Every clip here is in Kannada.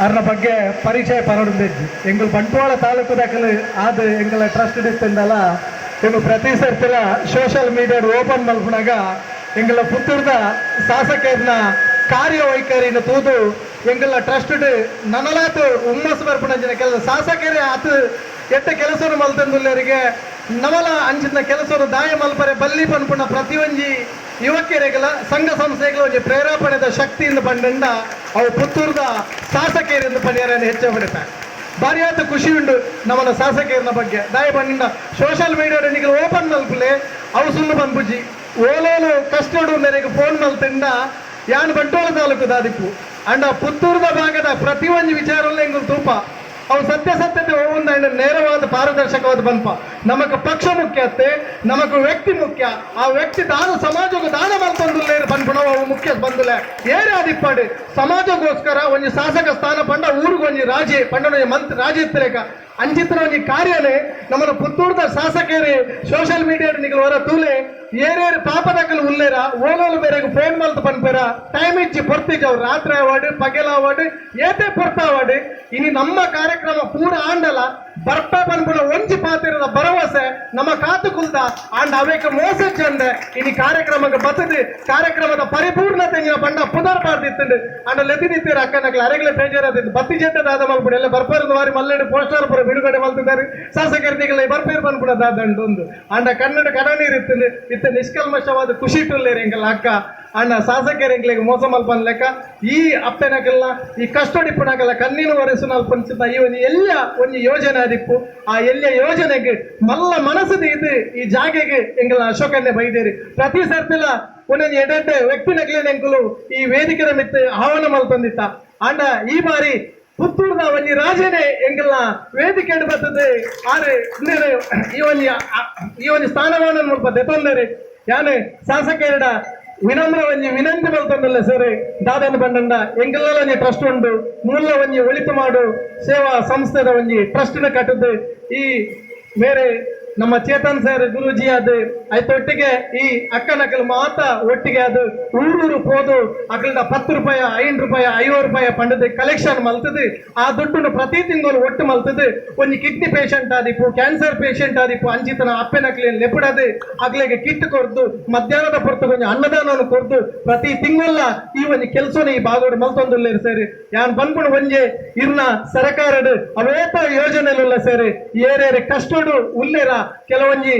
ಅದರ ಬಗ್ಗೆ ಪರಿಚಯ ಪರಡಿದ್ದಿ ಎಂಗಳು ಬಂಟ್ವಾಳ ತಾಲೂಕು ದಾಖಲೆ ಆದ ಎಂಗಳ ಟ್ರಸ್ಟ್ ಇತ್ತಂದಲ್ಲ ಇನ್ನು ಪ್ರತಿ ಸರ್ತಿಲ ಸೋಷಿಯಲ್ ಮೀಡಿಯಾ ಓಪನ್ ಮಲ್ಪನಾಗ ಎಂಗಳ ಪುತ್ತೂರ್ದ ಶಾಸಕರನ್ನ ಕಾರ್ಯವೈಖರಿನ ತೂದು ಎಂಗಳ ಟ್ರಸ್ಟ್ ನನಲಾತು ಹುಮ್ಮಸ್ ಬರ್ಪಣಂಜಿನ ಕೆಲಸ ಶಾಸಕರೇ ಆತು ಎಟ್ಟ ಕೆಲಸವನ್ನು ಮಲ್ತಂದುಲ್ಲರಿಗೆ ನವಲ ಅಂಚಿನ ಕೆಲಸವನ್ನು ದಾಯ ಮಲ್ಪರೆ ಬಲ್ಲಿ ಪನ್ಪುಣ ಪ್ರತಿಯೊಂಜಿ ಯುವಕರಿಗೆಲ್ಲ ಸಂಘ ಸಂಸ್ಥೆಗಳ ಒಂದು ಪ್ರೇರೇಪಣೆದ ಶಕ್ತಿಯಿಂದ ಬಂಡ ಅವು ಪುತ್ತೂರ್ದ ಶಾಸಕರಿಂದ ಪಣಿಯರನ್ನು ಹೆಚ್ಚು ಹೊಡಿತಾರೆ ಭಾರಿ ಆತ ಖುಷಿ ಉಂಟು ನಮ್ಮನ ಶಾಸಕರನ ಬಗ್ಗೆ ದಾಯ ಬಂಡ ಸೋಷಿಯಲ್ ಮೀಡಿಯಾ ನಿಮಗೆ ಓಪನ್ ಮಲ್ಪಲೆ ಅವು ಸುಳ್ಳು ಬಂದ್ಬುಜಿ ಓಲೋಲು ಕಷ್ಟಡು ನೆರೆಗೆ ಫೋನ್ ಮಲ್ತಿಂಡ ಯಾನ್ ಬಂಟ್ವಾಳ ತಾಲೂಕು ದಾದಿಪ್ಪು ಅಂಡ ಪುತ್ತೂರ್ದ ಭಾಗದ ಪ್ರತಿಯೊಂದು ವಿಚಾರಲ್ಲ ಹೆಂಗ್ ತೂಪ ಅವು ಸತ್ಯತೆ ಹೋಗುಂದ ನೇರವಾದ ಪಾರದರ್ಶಕವಾದ ಬನ್ಪ ನಮಕ್ ಪಕ್ಷ ಮುಖ್ಯ ಅತ್ತೆ ನಮಕ್ ವ್ಯಕ್ತಿ ಮುಖ್ಯ ಆ ವ್ಯಕ್ತಿ ದಾನ ಸಮಾಜಕ್ಕೂ ದಾನ ಮಲ್ತೊಂದುಲ್ಲೆ ಬಂದ್ಬಿಡ ಅವು ಮುಖ್ಯ ಬಂದುಲೆ ಏನೇ ಅದಿಪ್ಪಾಡಿ ಸಮಾಜಕ್ಕೋಸ್ಕರ ಒಂದು ಶಾಸಕ ಸ್ಥಾನ ಪಂಡ ಊರಿಗೆ ಒಂದು ರಾಜಿ ಪಂಡ ಮಂತ್ ರಾಜಿ ಇತ್ತರೇಕ ಅಂಚಿತ್ರ ಒಂದು ಕಾರ್ಯನೇ ನಮ್ಮನ್ನು ಪುತ್ತೂರ್ದ ಶಾಸಕರೇ ಸೋಷಿಯಲ್ ಮೀಡಿಯಾ ನಿಗಲು ಹೊರ ತೂಲೆ ಏರೇರು ಪಾಪದಕ್ಕಲು ಉಲ್ಲೇರ ಓಲೋಲು ಬೇರೆಗೆ ಫೋನ್ ಮಲ್ತು ಪನ್ಪೇರ ಟೈಮ್ ಇಚ್ಚಿ ಪೊರ್ತಿಜ್ ಅವ್ರು ರಾತ್ರಿ ಅವಾರ್ಡ್ ಪಗೆಲ ಅವಾರ್ಡ್ ಏತೆ ಪೊರ್ತ ಅವಾರ್ಡ್ ಇನಿ ನಮ್ಮ ಕಾರ್ಯಕ್ರಮ ಪೂರ ಆಂಡಲ ಬರ್ಪ ಬಂದ್ಬಿಡ ಒಂಜಿ ಪಾತಿರದ ಭರವಸೆ ನಮ್ಮ ಕಾತು ಕುಲ್ದ ಆಂಡ ಅವೇಕ ಮೋಸ ಚಂದೆ ಇನಿ ಕಾರ್ಯಕ್ರಮಕ್ಕೆ ಬತ್ತದು ಕಾರ್ಯಕ್ರಮದ ಪರಿಪೂರ್ಣತೆ ಬಂಡ ಪುನರ್ ಮಾಡ್ತಿತ್ತು ಅಂಡ ಲೆದಿನಿತ್ತೀರ ಅಕ್ಕನಕ್ಲ ಅರೆಗ್ಲೆ ಬೇಜಾರಾದಿತ್ತು ಬತ್ತಿ ಜಂಟದಾದ ಮಲ್ಬಿಡ ಎಲ್ಲ ಬರ್ಪರದ ವಾರಿ ಮಲ್ಲೆಡು ಪೋಸ್ಟರ್ ಪುರ ಬಿಡುಗಡೆ ಮಲ್ತಿದ್ದಾರೆ ಶಾಸಕರಿಗೆ ಬರ್ಪೇರ್ ಬಂದ್ಬಿಡೋದಾದಂಡು ಒಂದು ಅಂಡ ಕನ್ನಡ ಕಡನೀರ್ ಇತ್ತು ನಿಷ್ಕಲ್ಮಶವಾದ ಖುಷಿ ಟುಲ್ಲೇರಿ ಎಂಗಲ್ಲ ಅಕ್ಕ ಅಣ್ಣ ಶಾಸಕರಿಗೆ ಮೋಸ ಮಲ್ಪನ್ ಲೆಕ್ಕ ಈ ಅಪ್ಪೆನಕಲ್ಲ ಈ ಕಷ್ಟಡಿಪ್ಪನಾಗಲ್ಲ ಕಣ್ಣಿನ ಒರೆಸು ನಲ್ಪನ್ಸಿದ್ದ ಈ ಒಂದು ಎಲ್ಲ ಒಂದು ಯೋಜನೆ ಅದಿಪ್ಪು ಆ ಎಲ್ಲ ಯೋಜನೆಗೆ ಮಲ್ಲ ಮನಸ್ಸದ ಇದು ಈ ಜಾಗೆಗೆ ಎಂಗಲ್ಲ ಅಶೋಕನ್ನೇ ಬೈದೇರಿ ಪ್ರತಿ ಸರ್ತಿಲ ಒಂದೊಂದು ಎಡೆಡ್ಡೆ ವ್ಯಕ್ತಿನಗ್ಲೇ ಎಂಕುಲು ಈ ವೇದಿಕೆ ಮಿತ್ತು ಆಹ್ವಾನ ಮಲ್ಪಂದಿತ್ತ ಅಂಡ ಈ ಬಾರಿ ಪುತ್ತೂರ್ದ ಒಂಜಿ ರಾಜನೇ ಎಂಗೆಲ್ಲ ವೇದಿಕೆ ಬರ್ತದೆ ಆದ್ರೆ ಈ ಒಂದು ಸ್ಥಾನಮಾನ ಮುಲ್ಪದೆ ತೊಂದರೆ ಯಾನೆ ಶಾಸಕರ ವಿನಮ್ರ ಒಂಜಿ ವಿನಂತಿ ಮಲ್ತೊಂದಲ್ಲ ಸರಿ ದಾದನ ಬಂಡಂಡ ಎಂಗೆಲ್ಲ ಒಂಜಿ ಟ್ರಸ್ಟ್ ಉಂಟು ಮೂಲ ಒಂಜಿ ಒಳಿತು ಮಾಡು ಸೇವಾ ಸಂಸ್ಥೆದ ಒಂಜಿ ಟ್ರಸ್ಟ್ನ ಕಟ್ಟದು ಈ ಬೇರೆ ನಮ್ಮ ಚೇತನ್ ಸರ್ ಗುರೂಜಿ ಅದು ಆಯ್ತೊಟ್ಟಿಗೆ ಈ ಅಕ್ಕನಕಲ್ ಮಾತ ಒಟ್ಟಿಗೆ ಅದು ಊರೂರು ಹೋದು ಅಕಲ್ದ 10 ರೂಪಾಯಿ 5 ರೂಪಾಯಿ 50 ರೂಪಾಯಿ ಪಂಡದ ಕಲೆಕ್ಷನ್ ಮಲ್ತದೆ ಆ ದುಡ್ಡನ್ನು ಪ್ರತಿ ತಿಂಗಳು ಒಟ್ಟು ಮಲ್ತದೆ ಒಂದು ಕಿಡ್ನಿ ಪೇಷಂಟ್ ಆದಿಪ್ಪು ಕ್ಯಾನ್ಸರ್ ಪೇಷಂಟ್ ಆದಿಪ್ಪು ಅಂಚಿತನ ಅಪ್ಪೆನಕ್ಲಿ ಲೆಪಡದು ಅಗ್ಲಿಗೆ ಕಿಟ್ ಕೊರ್ದು ಮಧ್ಯಾಹ್ನದ ಪೊರ್ತು ಕೊಂಚ ಅನ್ನದಾನವನ್ನು ಕೊರ್ದು ಪ್ರತಿ ತಿಂಗಳ ಈ ಒಂದು ಕೆಲಸನ ಈ ಭಾಗೋಡು ಮಲ್ತೊಂದುಲ್ಲೇರು ಸೇರಿ ಯಾನ್ ಬಂದ್ಬಿಡು ಒಂಜೆ ಇರ್ನ ಸರ್ಕಾರಡು ಅವೇತ ಯೋಜನೆಲ್ಲ ಸೇರಿ ಏರೇರಿ ಕಷ್ಟಡು ಉಲ್ಲೇರ ಕೆಲವೊಂಜಿ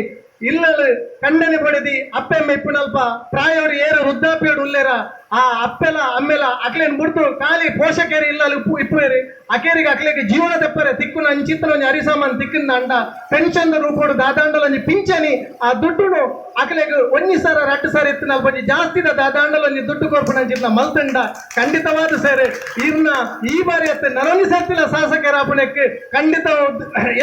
ಇಲ್ಲಲು ಕಣ್ಣನೆ ಪಡೆದಿ ಅಪ್ಪೆ ಮೆಪ್ಪುನಲ್ಪ ಪ್ರಾಯವರು ಏರು ವೃದ್ಧಾಪ್ಯೋಡು ಉಲ್ಲೇರ ಆ ಅಪ್ಪೆಲ ಅಮ್ಮೆಲ ಅಕ್ಲೇನ್ ಬಿಡ್ತು ಖಾಲಿ ಪೋಷಕರು ಇಲ್ಲ ಇಪ್ಪೇರಿ ಅಕೇರಿಗೆ ಅಕ್ಲೆಗೆ ಜೀವನ ತೆಪ್ಪರೆ ತಿಕ್ಕುನ ಅಂಚಿತ್ತನ ಒಂಜಿ ಅರಿಸಾಮಾನ್ ತಿಕ್ಕಿನ ಅಂಡ ಪೆನ್ಷನ್ ರೂಪೋಡು ದಾದಾಂಡಲ ಒಂಜಿ ಪಿಂಚಣಿ ಆ ದುಡ್ಡುನು ಅಕ್ಲೆಗೆ 1 ಸರ 2 ಸರ ಇತ್ತು ನಲ್ಪ ಜಾಸ್ತಿದ ದಾದಾಂಡಲ ಒಂಜಿ ದುಡ್ಡು ಕೊರ್ಪುನ ಅಂಚಿತ್ತ ಮಲ್ತಂಡ ಖಂಡಿತವಾದ ಸೇರೆ ಇರ್ನ ಈ ಬಾರಿ ಅತ್ತೆ ನರನಿ ಸರ್ತಿಲ ಶಾಸಕರ ಅಪುಣಕ್ಕೆ ಖಂಡಿತ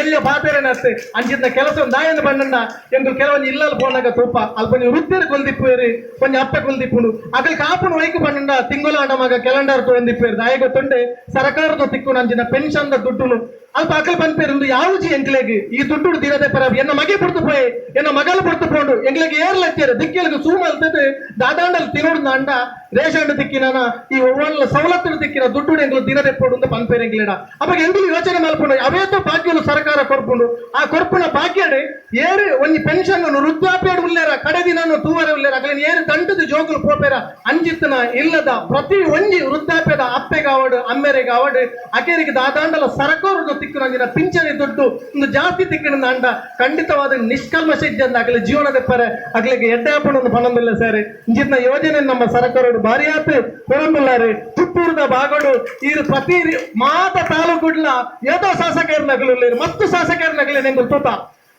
ಎಲ್ಲ ಬಾತೆರೆನತ್ತೆ ಅಂಚಿತ್ತ ಕೆಲಸ ದಾಯನ ಬಂಡಂಡ ಎಂದು ಕೆಲವೊಂದು ಇಲ್ಲಲ್ಲಿ ಪೋನಾಗ ತೂಪ ಅಲ್ಪ ನೀವು ವೃತ್ತಿರ ಕೊಲ್ದಿಪ್ಪೇರಿ ಕೊಂಚ ಅಪ್ಪೆ ಕೊಲ್ದಿಪ್ಪುಡು ಅಕಲ್ ಕಾಪುನು ವೈಕು ಬಂಡ ತಿಂಗಳು ಆಡ ಮಗ ಕ್ಯಾಲೆಂಡರ್ ತೊಂದಿಪ್ಪೇರಿ ದಾಯ ಗೊತ್ತುಂಡೆ ಸರ್ಕಾರದ ತಿಕ್ಕು ನಂಜಿನ ಪೆನ್ಷನ್ ದುಡ್ಡುನು ಅಲ್ಪ ಅಕಲ್ ಬಂದ್ಪೇರು ಯಾವುದು ಎಂಕ್ಲೆಗೆ ಈ ದುಡ್ಡು ದಿನದೆ ಪರ ಎನ್ನ ಮಗೆ ಬಿಡ್ತು ಪೋಯ್ ಎನ್ನ ಮಗಲು ಬಿಡ್ತು ಪೋಂಡು ಎಂಕ್ಲೆಗೆ ಏರ್ಲತ್ತೇರು ದಿಕ್ಕಿಗೆ ಸೂಮ್ ಅಲ್ತದೆ ದಾದಾಂಡಲ್ ತಿನ್ನೋಡು ಅಂಡ ರೇಷನ್ ದಿಕ್ಕಿನ ಈ ಒಳ್ಳೆ ಸವಲತ್ತು ದಿಕ್ಕಿನ ದುಡ್ಡು ಎಂಗ್ಲು ದಿನದೆ ಪೋಡು ಅಂತ ಬಂದ್ಪೇರು ಎಂಗ್ಲೇಡ ಅವಾಗ ಎಂಗ್ಲು ಯೋಚನೆ ಮಲ್ಪುಂಡು ಅವೇತೋ ಭಾಗ್ಯಲು ಸರ್ಕಾರ ಕೊರ್ಪುಂಡು ಆ ಕೊರ್ಪುನ ಭಾಗ್ಯಡೆ ಏರು ಒಂದು ಪೆನ್ಷನ್ ವೃದ್ಧಾಪ್ಯಡು ಉಲ್ಲೇರ ಕಡೆ ದಿನ ತೂವರೆ ಉಲ್ಲೇರ ಅಗಲೇನು ಏರು ದಂಟದ ಜೋಗುಲು ಪೋಪೇರ ಅಂಜಿತ್ತನ ಇಲ್ಲದ ಪ್ರತಿ ಒಂಜಿ ವೃದ್ಧಾಪ್ಯದ ಅಪ್ಪೆಗಾವಡು ಅಮ್ಮೆರೆಗಾವಡು ಅಕೇರಿಗೆ ದಾದಾಂಡಲ ಸರ್ಕಾರದ ತಿಕ್ಕು ನಂಜಿನ ಪಿಂಚಣಿ ದುಡ್ಡು ಒಂದು ಜಾಸ್ತಿ ತಿಕ್ಕಿನ ಅಂಡ ಖಂಡಿತವಾದ ನಿಷ್ಕಲ್ಮಶ ಇದ್ದಂದ ಅಗಲ ಜೀವನದ ಪರೆ ಅಗಲಿಗೆ ಎಡ್ಡಾಪಣವನ್ನು ಪಣಂದಿಲ್ಲ ಸೇರಿ ಇಂಜಿನ ಯೋಜನೆ ನಮ್ಮ ಸರ್ಕಾರ ಭಾರಿ ಆತು ಹೊರಂಬಿಲ್ಲಾರಿ ಪುತ್ತೂರದ ಭಾಗಡು ಈ ಪ್ರತಿ ಮಾತ ತಾಲೂಕುಡ್ಲ ಏದೋ ಶಾಸಕರನಗಲು ಮತ್ತು ಶಾಸಕರನಗಲಿ ನೆಂಗು ತೂತ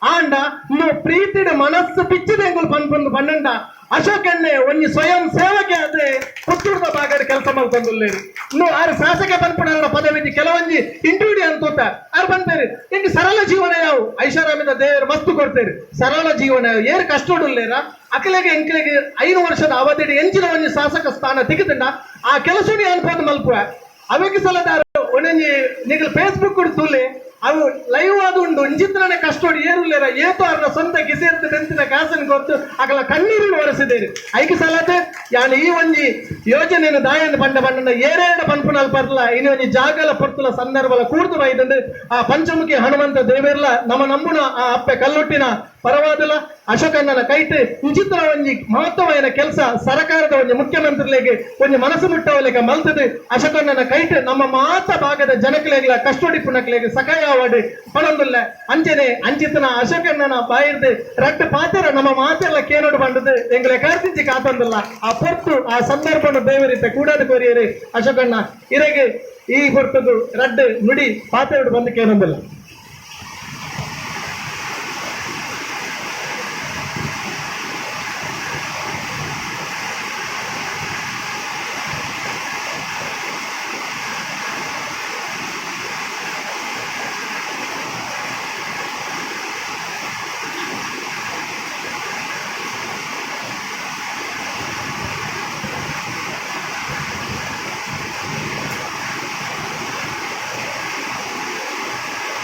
ಆಂಡ ನೀವು ಪ್ರೀತಿಡ ಮನಸ್ಸು ಪಿಚ್ಚಿದ ಎಂಗುಲು ಬಂದು ಬಣ್ಣಂಡ ಅಶೋಕನ್ನೇ ಒಂದು ಸ್ವಯಂ ಸೇವಕ ಆದ್ರೆ ಪುತ್ತೂರ್ದ ಭಾಗದ ಕೆಲಸ ಮಾಡ್ಕೊಂಡುಲ್ಲೇರಿ ಇನ್ನು ಆರು ಶಾಸಕ ಬಂದ್ಪಡ ಪದವಿಧಿ ಕೆಲವೊಂದು ಇಂಟರ್ವ್ಯೂ ಅಂತೋತ ಆರು ಬಂದ್ಬೇರಿ ಹಿಂಗೆ ಸರಳ ಜೀವನ ಯಾವ ಐಷಾರಾಮಿದ ದೇವರು ಮಸ್ತು ಕೊಡ್ತೇರಿ ಸರಳ ಜೀವನ ಏರು ಕಷ್ಟೋಡುಲ್ಲೇರ ಅಕಲೆಗೆ ಎಂಕ್ಲೆಗೆ 5 ವರ್ಷದ ಅವಧಿ ಎಂಚಿನ ಒಂದು ಶಾಸಕ ಸ್ಥಾನ ತೆಗೆದಂಡ ಆ ಕೆಲಸ ಅನ್ಬೋದು ಮಲ್ಪುವ ಅವೇಗೆ ಸಲದಾರ ಒಂದೊಂದು ನಿಗಲು ಫೇಸ್ಬುಕ್ ಕೊಡ್ತುಲ್ಲಿ ಅವು ಲೈವ್ ಅದು ಉಂಡು ಇಂಚಿತ್ರನೇ ಕಷ್ಟೋಡಿ ಏರುಲ್ಲೇರ ಏತು ಅವ್ರನ್ನ ಸ್ವಂತ ಕಿಸೇರ್ತು ತೆಂತಿನ ಕಾಸನ್ನು ಕೊರ್ತು ಆಗಲ ಕಣ್ಣೀರಿನ ಒರೆಸಿದೇರಿ ಐಕೆ ಸಲತೆ ಯಾನ್ ಈ ಒಂಜಿ ಯೋಜನೆಯನ್ನು ದಾಯಂದು ಬಂಡ ಏರೇಡ ಪನ್ಪುನಲ್ಲಿ ಬರ್ಲ ಇನ್ನು ಒಂಜಿ ಜಾಗಲ ಪೊರ್ತುಲ ಸಂದರ್ಭಲ ಕೂಡ್ದು ಬೈದಂಡು ಆ ಪಂಚಮುಖಿ ಹನುಮಂತ ದೇವೇರ್ಲ ನಮ್ಮ ನಮ್ಮುನ ಆ ಅಪ್ಪೆ ಕಲ್ಲೊಟ್ಟಿನ ಪರವಾದಲ ಅಶೋಕಣ್ಣನ ಕೈಟ್ ವಿಚಿತ್ರ ಒಂಜಿ ಮಹತ್ವమైన ಕೆಲಸ ಸರ್ಕಾರದ ಒಂಜಿ ಮುಖ್ಯಮಂತ್ರಿಗಳಿಗೆ ಒಂಜಿ ಮನಸ್ಸು ಮುಟ್ಟವಲೆಗೆ ಮಲ್ತದೆ ಅಶೋಕಣ್ಣನ ಕೈಟ್ ನಮ್ಮ ಮಾತ ಭಾಗದ ಜನಕಲೆಗಳ ಕಷ್ಟೊಡಿಪುನಕ್ಲೆಗೆ ಸಕಾಯವಾಡಿ ಪಣೊಂದುಲ್ಲ ಅಂಚನೆ ಅಂಚಿತನ ಅಶೋಕಣ್ಣನ ಬಾಯಿರ್ದು ರಟ್ಟು ಪಾತ್ರ ನಮ್ಮ ಮಾತೆಲ್ಲ ಕೇನೋಡು ಬಂಡದು ಎಂಗ್ಲೆ ಕಾರ್ತಿಂಚಿ ಕಾತಂದಿಲ್ಲ ಆ ಪೊರ್ತು ಆ ಸಂದರ್ಭವನ್ನು ದೇವರಿತ್ತೆ ಕೂಡಾದ ಕೋರಿಯರಿ ಅಶೋಕಣ್ಣ ಇರೆಗೆ ಈ ಪೊರ್ತದು ರಡ್ಡು ನುಡಿ ಪಾತೆರಡು ಬಂದು ಕೇನೊಂದಿಲ್ಲ.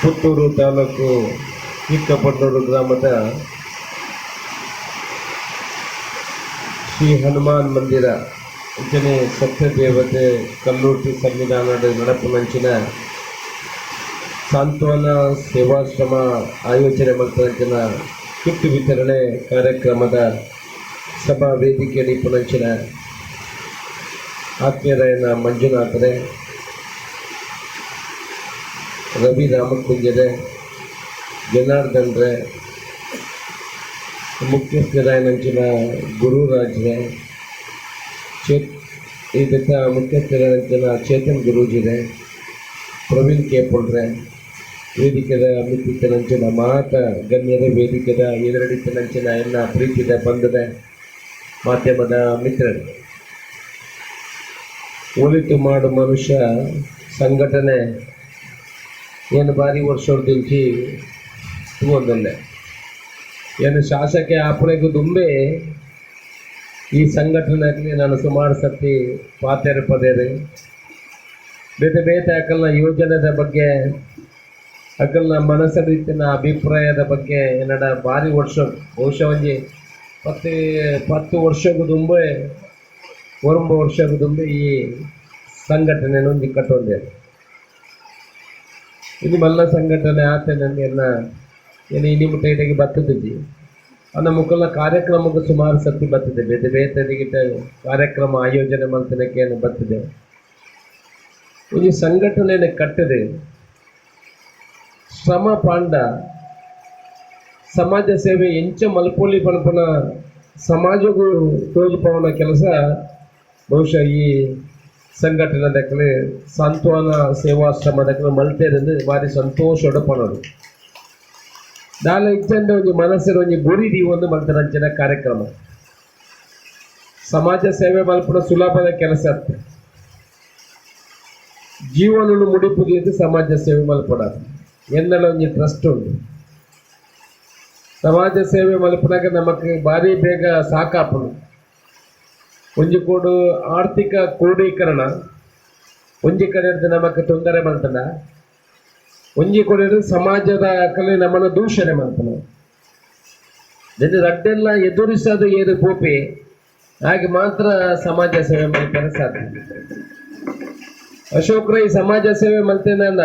ಪುತ್ತೂರು ತಾಲೂಕು ಚಿಕ್ಕಪಟ್ಟೂರು ಗ್ರಾಮದ ಶ್ರೀ ಹನುಮಾನ್ ಮಂದಿರ ಅಂಚನೆ ಸತ್ಯದೇವತೆ ಕಲ್ಲೂಟಿ ಸಂವಿಧಾನದ ನಡಪುನಂಚಿನ ಸಾಂತ್ವನ ಸೇವಾಶ್ರಮ ಆಯೋಜನೆ ಮಾಡಿದ ಕಿಟ್ ವಿತರಣೆ ಕಾರ್ಯಕ್ರಮದ ಸಭಾ ವೇದಿಕೆಯಲ್ಲಿ ಪುನಂಚಿನ ಆತ್ಮೀಯರಾಯನ ಮಂಜುನಾಥರೇ, ರವಿ ರಾಮಕುಂಜರೆ, ಜನಾರ್ದನ್ ರೇ, ಮುಖ್ಯಸ್ಥರಾಯನಂಚಿನ ಗುರುರಾಜ್ರೆ, ಇದಕ್ಕ ಮುಖ್ಯಸ್ಥರಾಯನಂಚಿನ ಚೇತನ್ ಗುರೂಜಿರೆ, ಪ್ರವೀಣ್ ಕೇಪುಳ್ರೆ, ವೇದಿಕೆದ ಮಿತ್ತಿತ್ತನಂಚಿನ ಮಾತ ಗಣ್ಯರೇ, ವೇದಿಕೆದ ಎದುರಡಿತ್ತನಂಚಿನ ಎಲ್ಲ ಪ್ರೀತಿದ ಬಂಧುದೆ, ಮಾಧ್ಯಮದ ಮಿತ್ರರು, ಒಳಿತು ಮಾಡು ಮನುಷ್ಯ ಸಂಘಟನೆ ಏನು ಬಾರಿ ವರ್ಷದಿಂಚಿ ತಗೊಂಡಲ್ಲೇ ಏನು ಶಾಸಕ ಆಪಣೆಗೂ ದುಂಬೆ ಈ ಸಂಘಟನೆಯಲ್ಲಿ ನಾನು ಸುಮಾರು ಸರ್ತಿ ಪಾತೇರು ಪದೇರಿ ಬೇತೆ ಬೇತೆ ಅಕಲ್ನ ಯೋಜನೆದ ಬಗ್ಗೆ ಅಕಲ್ನ ಮನಸ್ಸರಿತ್ತಿನ ಅಭಿಪ್ರಾಯದ ಬಗ್ಗೆ ಏನಡ ಭಾರಿ ವರ್ಷ ಬಹುಶಃ ಒಂಜಿ 10 ವರ್ಷಕ್ಕೂ ದುಂಬೆ 9 ವರ್ಷಕ್ಕೂ ದುಂಬೆ ಈ ಸಂಘಟನೆಯನ್ನು ಒಂಜಿ ಕಟ್ಟೊಂದೆ ಇನ್ನು ಮಲ್ಲ ಸಂಘಟನೆ ಆತನಲ್ಲಿ ಎಲ್ಲ ಏನು ಇನಿ ಮುಟ್ಟೈಟಿಗೆ ಬರ್ತದಿದ್ದಿ ಅನ್ನ ಮುಕ್ಕಲ್ನ ಕಾರ್ಯಕ್ರಮಕ್ಕೆ ಸುಮಾರು ಸರ್ತಿ ಬರ್ತದೆ ಬೇತೆ ಬೇತೆ ಕಾರ್ಯಕ್ರಮ ಆಯೋಜನೆ ಮಾಡ್ತನಕ್ಕೆ ಏನು ಬರ್ತದೆ ಈ ಸಂಘಟನೆಯನ್ನು ಕಟ್ಟದೆ ಶ್ರಮ ಪಾಂಡ ಸಮಾಜ ಸೇವೆ ಎಂಚ ಮಲ್ಪೊಳ್ಳಿ ಪಣಪನ ಸಮಾಜಗೂ ತೋಲ್ಪವನ ಕೆಲಸ ಬಹುಶಃ ಈ ಸಂಘಟನೆ ದಕ್ಕಲೆ ಸಾಂತ್ವನ ಸೇವಾಶ್ರಮ ದಕ್ಕಲೆ ಮಲ್ತೇರಂದು ಭಾರಿ ಸಂತೋಷೋಡ ಪಣೋದು ದಾಲ ಇಚ್ಚಂದ ಒಂದು ಮನಸ್ಸಿನ ಒಂದು ಗುರಿ ಒಂದು ಮಲ್ತರಂಚಿನ ಕಾರ್ಯಕ್ರಮ ಸಮಾಜ ಸೇವೆ ಮಲ್ಪನ ಸುಲಭದ ಕೆಲಸ ಜೀವನವನ್ನು ಮುಡಿಪುದಿದ್ದು ಸಮಾಜ ಸೇವೆ ಮಲ್ಪಡ ಎನ್ನಲ ಒಂದು ಟ್ರಸ್ಟ್ ಉಂಟು ಸಮಾಜ ಸೇವೆ ಮಲ್ಪನಾಗ ನಮಗೆ ಭಾರಿ ಬೇಗ ಸಾಕಾಪನು ಒಂಜಿ ಕೋಡು ಆರ್ಥಿಕ ಕ್ರೋಢೀಕರಣ ಒಂಜಿ ಕಡೆ ನಮಗೆ ತೊಂದರೆ ಮಾಡ್ತಾನ ಒಂಜಿ ಕಡೆ ಸಮಾಜದ ಕಲೆ ನಮ್ಮನ್ನು ದೂಷಣೆ ಮಾಡ್ತಾನೆ ರಡ್ಡೆಲ್ಲ ಎದುರಿಸೋದು ಏದು ಪೋಪಿ ಹಾಗೆ ಮಾತ್ರ ಸಮಾಜ ಸೇವೆ ಮಾಡ್ತಾರೆ ಸಾಧ್ಯ. ಅಶೋಕ್ರ ಈ ಸಮಾಜ ಸೇವೆ ಮಾಡ್ತೇನಲ್ಲ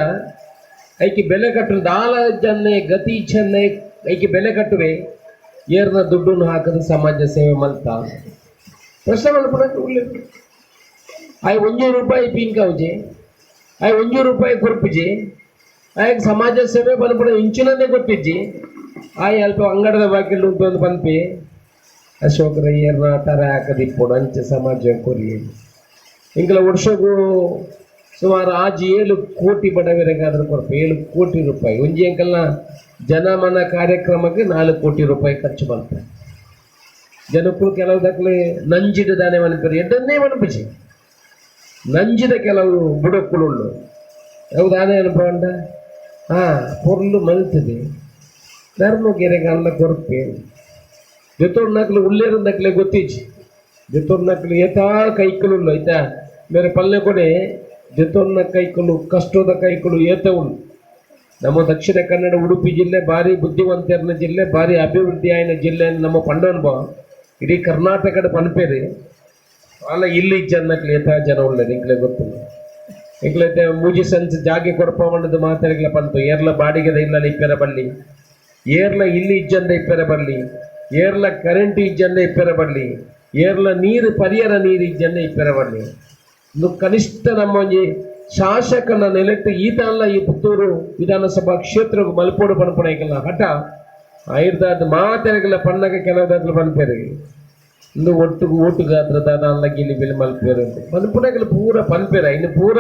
ಐಕಿ ಬೆಲೆ ಕಟ್ಟರು ದಾಲ ಜನ್ನೆ ಗತಿ ಚೆನ್ನೆ ಐಕಿ ಬೆಲೆ ಕಟ್ಟುವೆ ಏರ್ನ ದುಡ್ಡನ್ನು ಹಾಕದು ಸಮಾಜ ಸೇವೆ ಮಲ್ತಾ ಪ್ರಶ್ನೆ ಮಾಡ್ಬಿಡಕ್ಕೆ ಒಳ್ಳೆಯದು ಆಯ್ 1 ರೂಪಾಯಿ ಪಿಂಕವುಜಿ ಆಯ್ 1 ರೂಪಾಯಿ ಕೊರ್ಪುಜಿ ಆಯ್ಕೆ ಸಮಾಜ ಸೇವೆ ಬಂದ್ಬಿಡ ಇಂಚಿನನ್ನೇ ಕೊಟ್ಟಿಜ್ಜಿ ಆಯ್ ಅಲ್ಪ ಅಂಗಡದ ಬಾಕಿಲ್ ಉಂಟು ಬಂದ್ಪಿ ಅಶೋಕರ ಏರ್ನ ತರ ಹಾಕದಿಪ್ಪೋಡು ಅಂಚೆ ಸಮಾಜ ಕೊರಿ ಇಂಕಲ ವರ್ಷಗೂ ಸುಮಾರು 7 ಕೋಟಿ ಬಡವರಿಗಾದ್ರೂ ಕೊರಪು 7 ಕೋಟಿ ರೂಪಾಯಿ ಒಂಜಿ ಅಂಕಲ್ನ ಜನಮನ ಕಾರ್ಯಕ್ರಮಕ್ಕೆ 4 ಕೋಟಿ ರೂಪಾಯಿ ಖರ್ಚು ಮಾಡ್ತಾರೆ. ಜನಕ್ಕೂ ಕೆಲವು ದಕ್ಕಲೆ ನಂಜಿದ ದಾನೆ ಮನಪರು ಎಡ್ಡನ್ನೇ ಮನಪಿಸಿ ನಂಜಿದ ಕೆಲವು ಬುಡಕ್ಕುಳುಳ್ಳು ಯಾವ ದಾನೆ ಅನುಭವಂಡ ಪೊರ್ಲು ಮಲ್ತದೆ ಧರ್ಮಗೆರೆಗಾಲ ಕೊರಪೆ ಜೊತೋಡ್ನಕ್ಲು ಉಳ್ಳೇರಂದಕ್ಲೆ ಗೊತ್ತಿಜ್ಜಿ ಜೊತೋಡ್ನಕ್ಲು ಏತಾ ಕೈಕಲುಳ್ಳು ಆಯ್ತಾ ಬೇರೆ ಪಲ್ಲೆ ಕೊಡೆ ಜೊತೋಡ್ನ ಕೈಕಲು ಕಷ್ಟದ ಕೈಕಲು ಏತ ಉಳ್ಳು ನಮ್ಮ ದಕ್ಷಿಣ ಕನ್ನಡ ಉಡುಪಿ ಜಿಲ್ಲೆ ಭಾರಿ ಬುದ್ಧಿವಂತರನ ಜಿಲ್ಲೆ, ಭಾರಿ ಅಭಿವೃದ್ಧಿ ಆಯ್ನ ಜಿಲ್ಲೆ ನಮ್ಮ ಪಂಡವನ್ಬ ಇಡೀ ಕರ್ನಾಟಕದ ಪನ್ಪೇರಿ ಅಲ್ಲ ಇಲ್ಲಿ ಜನಕ್ಕೆ ಯಥಾ ಜನ ಉಳ್ಳದು ಇಂಕ್ಲೆ ಗೊತ್ತಿಲ್ಲ. ಇಂಕ್ಲೈತೆ ಮೂಜಿ ಸಂಚ ಜಾಗೆ ಕೊರಪವಣ್ಣದು ಮಾತಾಡಿಗಳ ಪಂತು ಏರ್ಲ ಬಾಡಿಗೆದ ಇಲ್ಲ ಇಪ್ಪೆರ ಬಲ್ಲಿ, ಏರ್ಲ ಇಲ್ಲಿ ಇಜ್ಜಂದ ಇಪ್ಪೆರ ಬಲ್ಲಿ, ಏರ್ಲ ಕರೆಂಟ್ ಇಜ್ಜಂದ ಇಪ್ಪೆರ ಬಲ್ಲಿ, ಏರ್ಲ ನೀರು ಪರಿಯರ ನೀರು ಇಜ್ಜಂದ ಇಪ್ಪೆರ ಬಲ್ಲಿ. ಇನ್ನು ಕನಿಷ್ಠ ನಮ್ಮ ಒಂಜಿ ಶಾಸಕನ ನೆಲೆಟ್ಟು ಈತ ಅಲ್ಲ ಈ ಪುತ್ತೂರು ವಿಧಾನಸಭಾ ಕ್ಷೇತ್ರ ಮಲ್ಪೋಡು ಪನ್ಪಣೈಕಲ್ಲ ಹಠ ಆಯುರ್ದಾದ ಮಾತೆರೆಗಳ ಪಣ್ಣಗ ಕೆಲವದಾದ್ರೂ ಪನ್ಪೇರಿಗೆ ಇಂದು ಒಟ್ಟು ಓಟುಗಾತ್ರ ದಾದ ಅಲ್ಲ ಗಿಲಿ ಬಿಲಿ ಮಲ್ಪೇರು ಪನ್ಪುಣಗಳು ಪೂರ ಪನ್ಪೇರ ಇನ್ನು ಪೂರ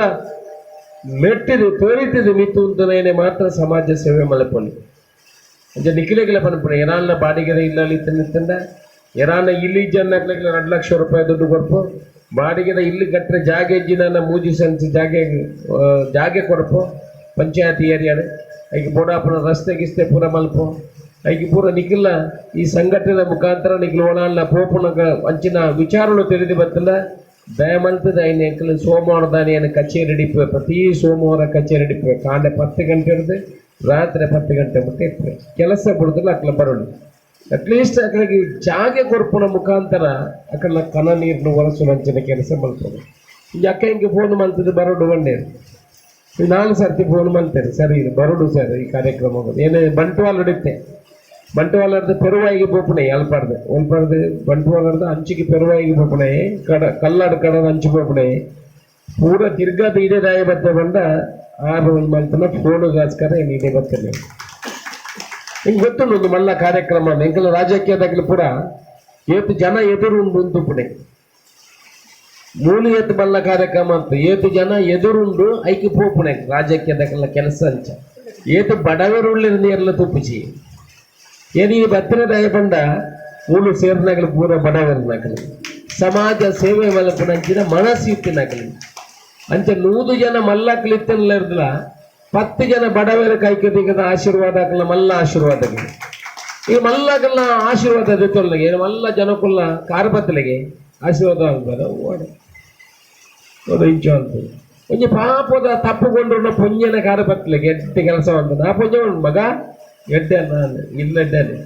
ಮೆಟ್ಟಿದು ತೋರಿತಿದ್ದು ಮಿತ್ತು ಅಂತನೇ ಮಾತ್ರ ಸಮಾಜ ಸೇವೆ ಮಲ್ಪೊಲಿ ಅಂಚ ನಿಖಿಲೆಗಳ ಪನ್ಪುಣ ಏನಾಲ್ನ ಬಾಡಿಗೆದ ಇಲ್ಲ ನಿತ್ತಂಡ ಏನಾನ ಇಲ್ಲಿ ಜನಕ್ಲೆಗಳ 2 ಲಕ್ಷ ರೂಪಾಯಿ ದುಡ್ಡು ಕೊಡ್ಪು ಬಾಡಿಗೆದ ಇಲ್ಲಿ ಕಟ್ಟರೆ ಜಾಗೆ ಇಜ್ಜಿನ ಮೂಜಿ ಸಂಚ ಜಾಗೆ ಕೊಡಪು ಪಂಚಾಯತಿ ಏರಿಯಾಡು ಐಗೆ ಬೋಡಾಪುರ ರಸ್ತೆ ಗಿಸ್ತೆ ಪೂರ ಮಲ್ಪು ಐಗೆ ಪೂರ ನಿಖಿಲ ಈ ಸಂಘಟನೆ ಮುಖಾಂತರ ನಿಖಿಲ್ ಓಣಾಲ ಪೋಪುನಗ ಅಂಚಿನ ವಿಚಾರಗಳು ತಿಳಿದು ಬರ್ತಲ್ಲ ದಯಮಲ್ತದ ಐನ ಎಂಕಲ್ ಸೋಮವಾರದಾನಿ ಏನು ಕಚೇರಿ ಹಿಡಿಪೆ ಪ್ರತಿ ಸೋಮವಾರ ಕಚೇರಿ ಹಿಡಿಪೆ ಕಾಂಡೆ 10 ಗಂಟೆ ಹಿಡಿದು ರಾತ್ರಿ 10 ಗಂಟೆ ಮುಟ್ಟ ಇಪ್ಪೆ ಕೆಲಸ ಬಿಡುದಿಲ್ಲ ಅಕ್ಲ ಬರೋಳು ಅಟ್ಲೀಸ್ಟ್ ಅಕ್ಕಳಿಗೆ ಜಾಗೆ ಕೊರ್ಪುನ ಮುಖಾಂತರ ಅಕ್ಕಳ ಕನ ನೀರನ್ನು ಒರೆಸು ಅಂಚಿನ ಕೆಲಸ ಮಲ್ತದೆ. ಈಗ ಅಕ್ಕ ಹಿಂಗೆ ಫೋನ್ ಮಲ್ತದೆ ಬರೋಡು ಒಂದೇ 4 ಸರ್ತಿ ಫೋನ್ ಮಲ್ತೇನೆ ಸರ್ ಇದು ಬರೋಡು ಸರ್ ಈ ಕಾರ್ಯಕ್ರಮ ಏನು ಬಂಟ್ವಾಳ ಹಿಡಿತೆ ಬಂಟ್ವಾಳದ ಪೆರುವಾಯಿಗೆ ಪೋಪುಣೆ ಅಲ್ಪಾಡ್ದು ಒಲ್ಪಾಡ್ದು ಬಂಟ್ವಾಳದ ಅಂಚಿಗೆ ಪೆರುವಾಯಿಗೆ ಪೋಪುಣೆ ಕಲ್ಲಾಡು ಕಡದ ಅಂಚು ಪೋಪುಣೆ ಪೂರ ತಿರ್ಗಾದ ಇದೇ ದಾಯ ಬತ್ತೆ ಬಂದ 6 ಮಲ್ತನ ಫೋನುಗೋಸ್ಕರ ಏನು ಇದೇ ಬರ್ತೇನೆ ಹಿಂಗೆ ಗೊತ್ತುಂಡು ಒಂದು ಮಲ್ಲ ಕಾರ್ಯಕ್ರಮ ಎಂಕಲ ರಾಜಕೀಯದಾಗಲೂ ಪೂರ ಏತು ಜನ ಎದುರುಂಡು ಉಂಟು ಪುಣೆ ಮೂಲು ಏತು ಮಲ್ಲ ಕಾರ್ಯಕ್ರಮ ಅಂತ ಏತು ಜನ ಎದುರುಂಡು ಐಕೆ ಪೋಪುಣೆ ರಾಜಕೀಯದಾಗಲ ಕೆಲಸ ಅಂಚ ಏತು ಬಡವರುಳ್ಳಿರ ಎಲ್ಲ ತುಪ್ಪಿಸಿ ಏನು ಈ ಭದ್ರದಾಯ ಬಂಡ ಮೂಲು ಸೇರ್ನಾಗಲು ಪೂರ ಬಡವರನಾಗಲಿ ಸಮಾಜ ಸೇವೆ ಮಲ್ಪುಣಂಚಿನ ಮನಸ್ಸಿತ್ತಿನಾಗಲಿ ಅಂಚ 100 ಜನ ಮಲ್ಲಕ್ಲಿತ್ತಲ್ಲ ಇರ್ದಲ್ಲ 10 ಜನ ಬಡವರ ಕೈಕದಿಗದ ಆಶೀರ್ವಾದ ಆಗಲ್ಲ ಮಲ್ಲ ಆಶೀರ್ವಾದಗೆ ಈಗ ಮಲ್ಲಗಲ್ಲ ಆಶೀರ್ವಾದ ದೊತ್ತೊಲ್ಲಗೆ ಮಲ್ಲ ಜನಕ್ಕಲ್ಲ ಕಾರ್ಬತ್ತಲಿಗೆ ಆಶೀರ್ವಾದ ಆಗ್ಬೋದು ಓಡ ಇಂಚು ಅಂತ ಒಂಜಿ ಪಾಪದ ತಪ್ಪುಗೊಂಡ್ರು ಪೊಂಜನ ಕಾರ್ಬತ್ತಲಿಗೆ ಎಡ್ಡೆ ಕೆಲಸ ಅಂತ ಆ ಪೊಂಜ ಉಂಟು ಮಗ ಎಡ್ಡೆ ನಾನು ಇಲ್ಲ ಎಡ್ಡನೆ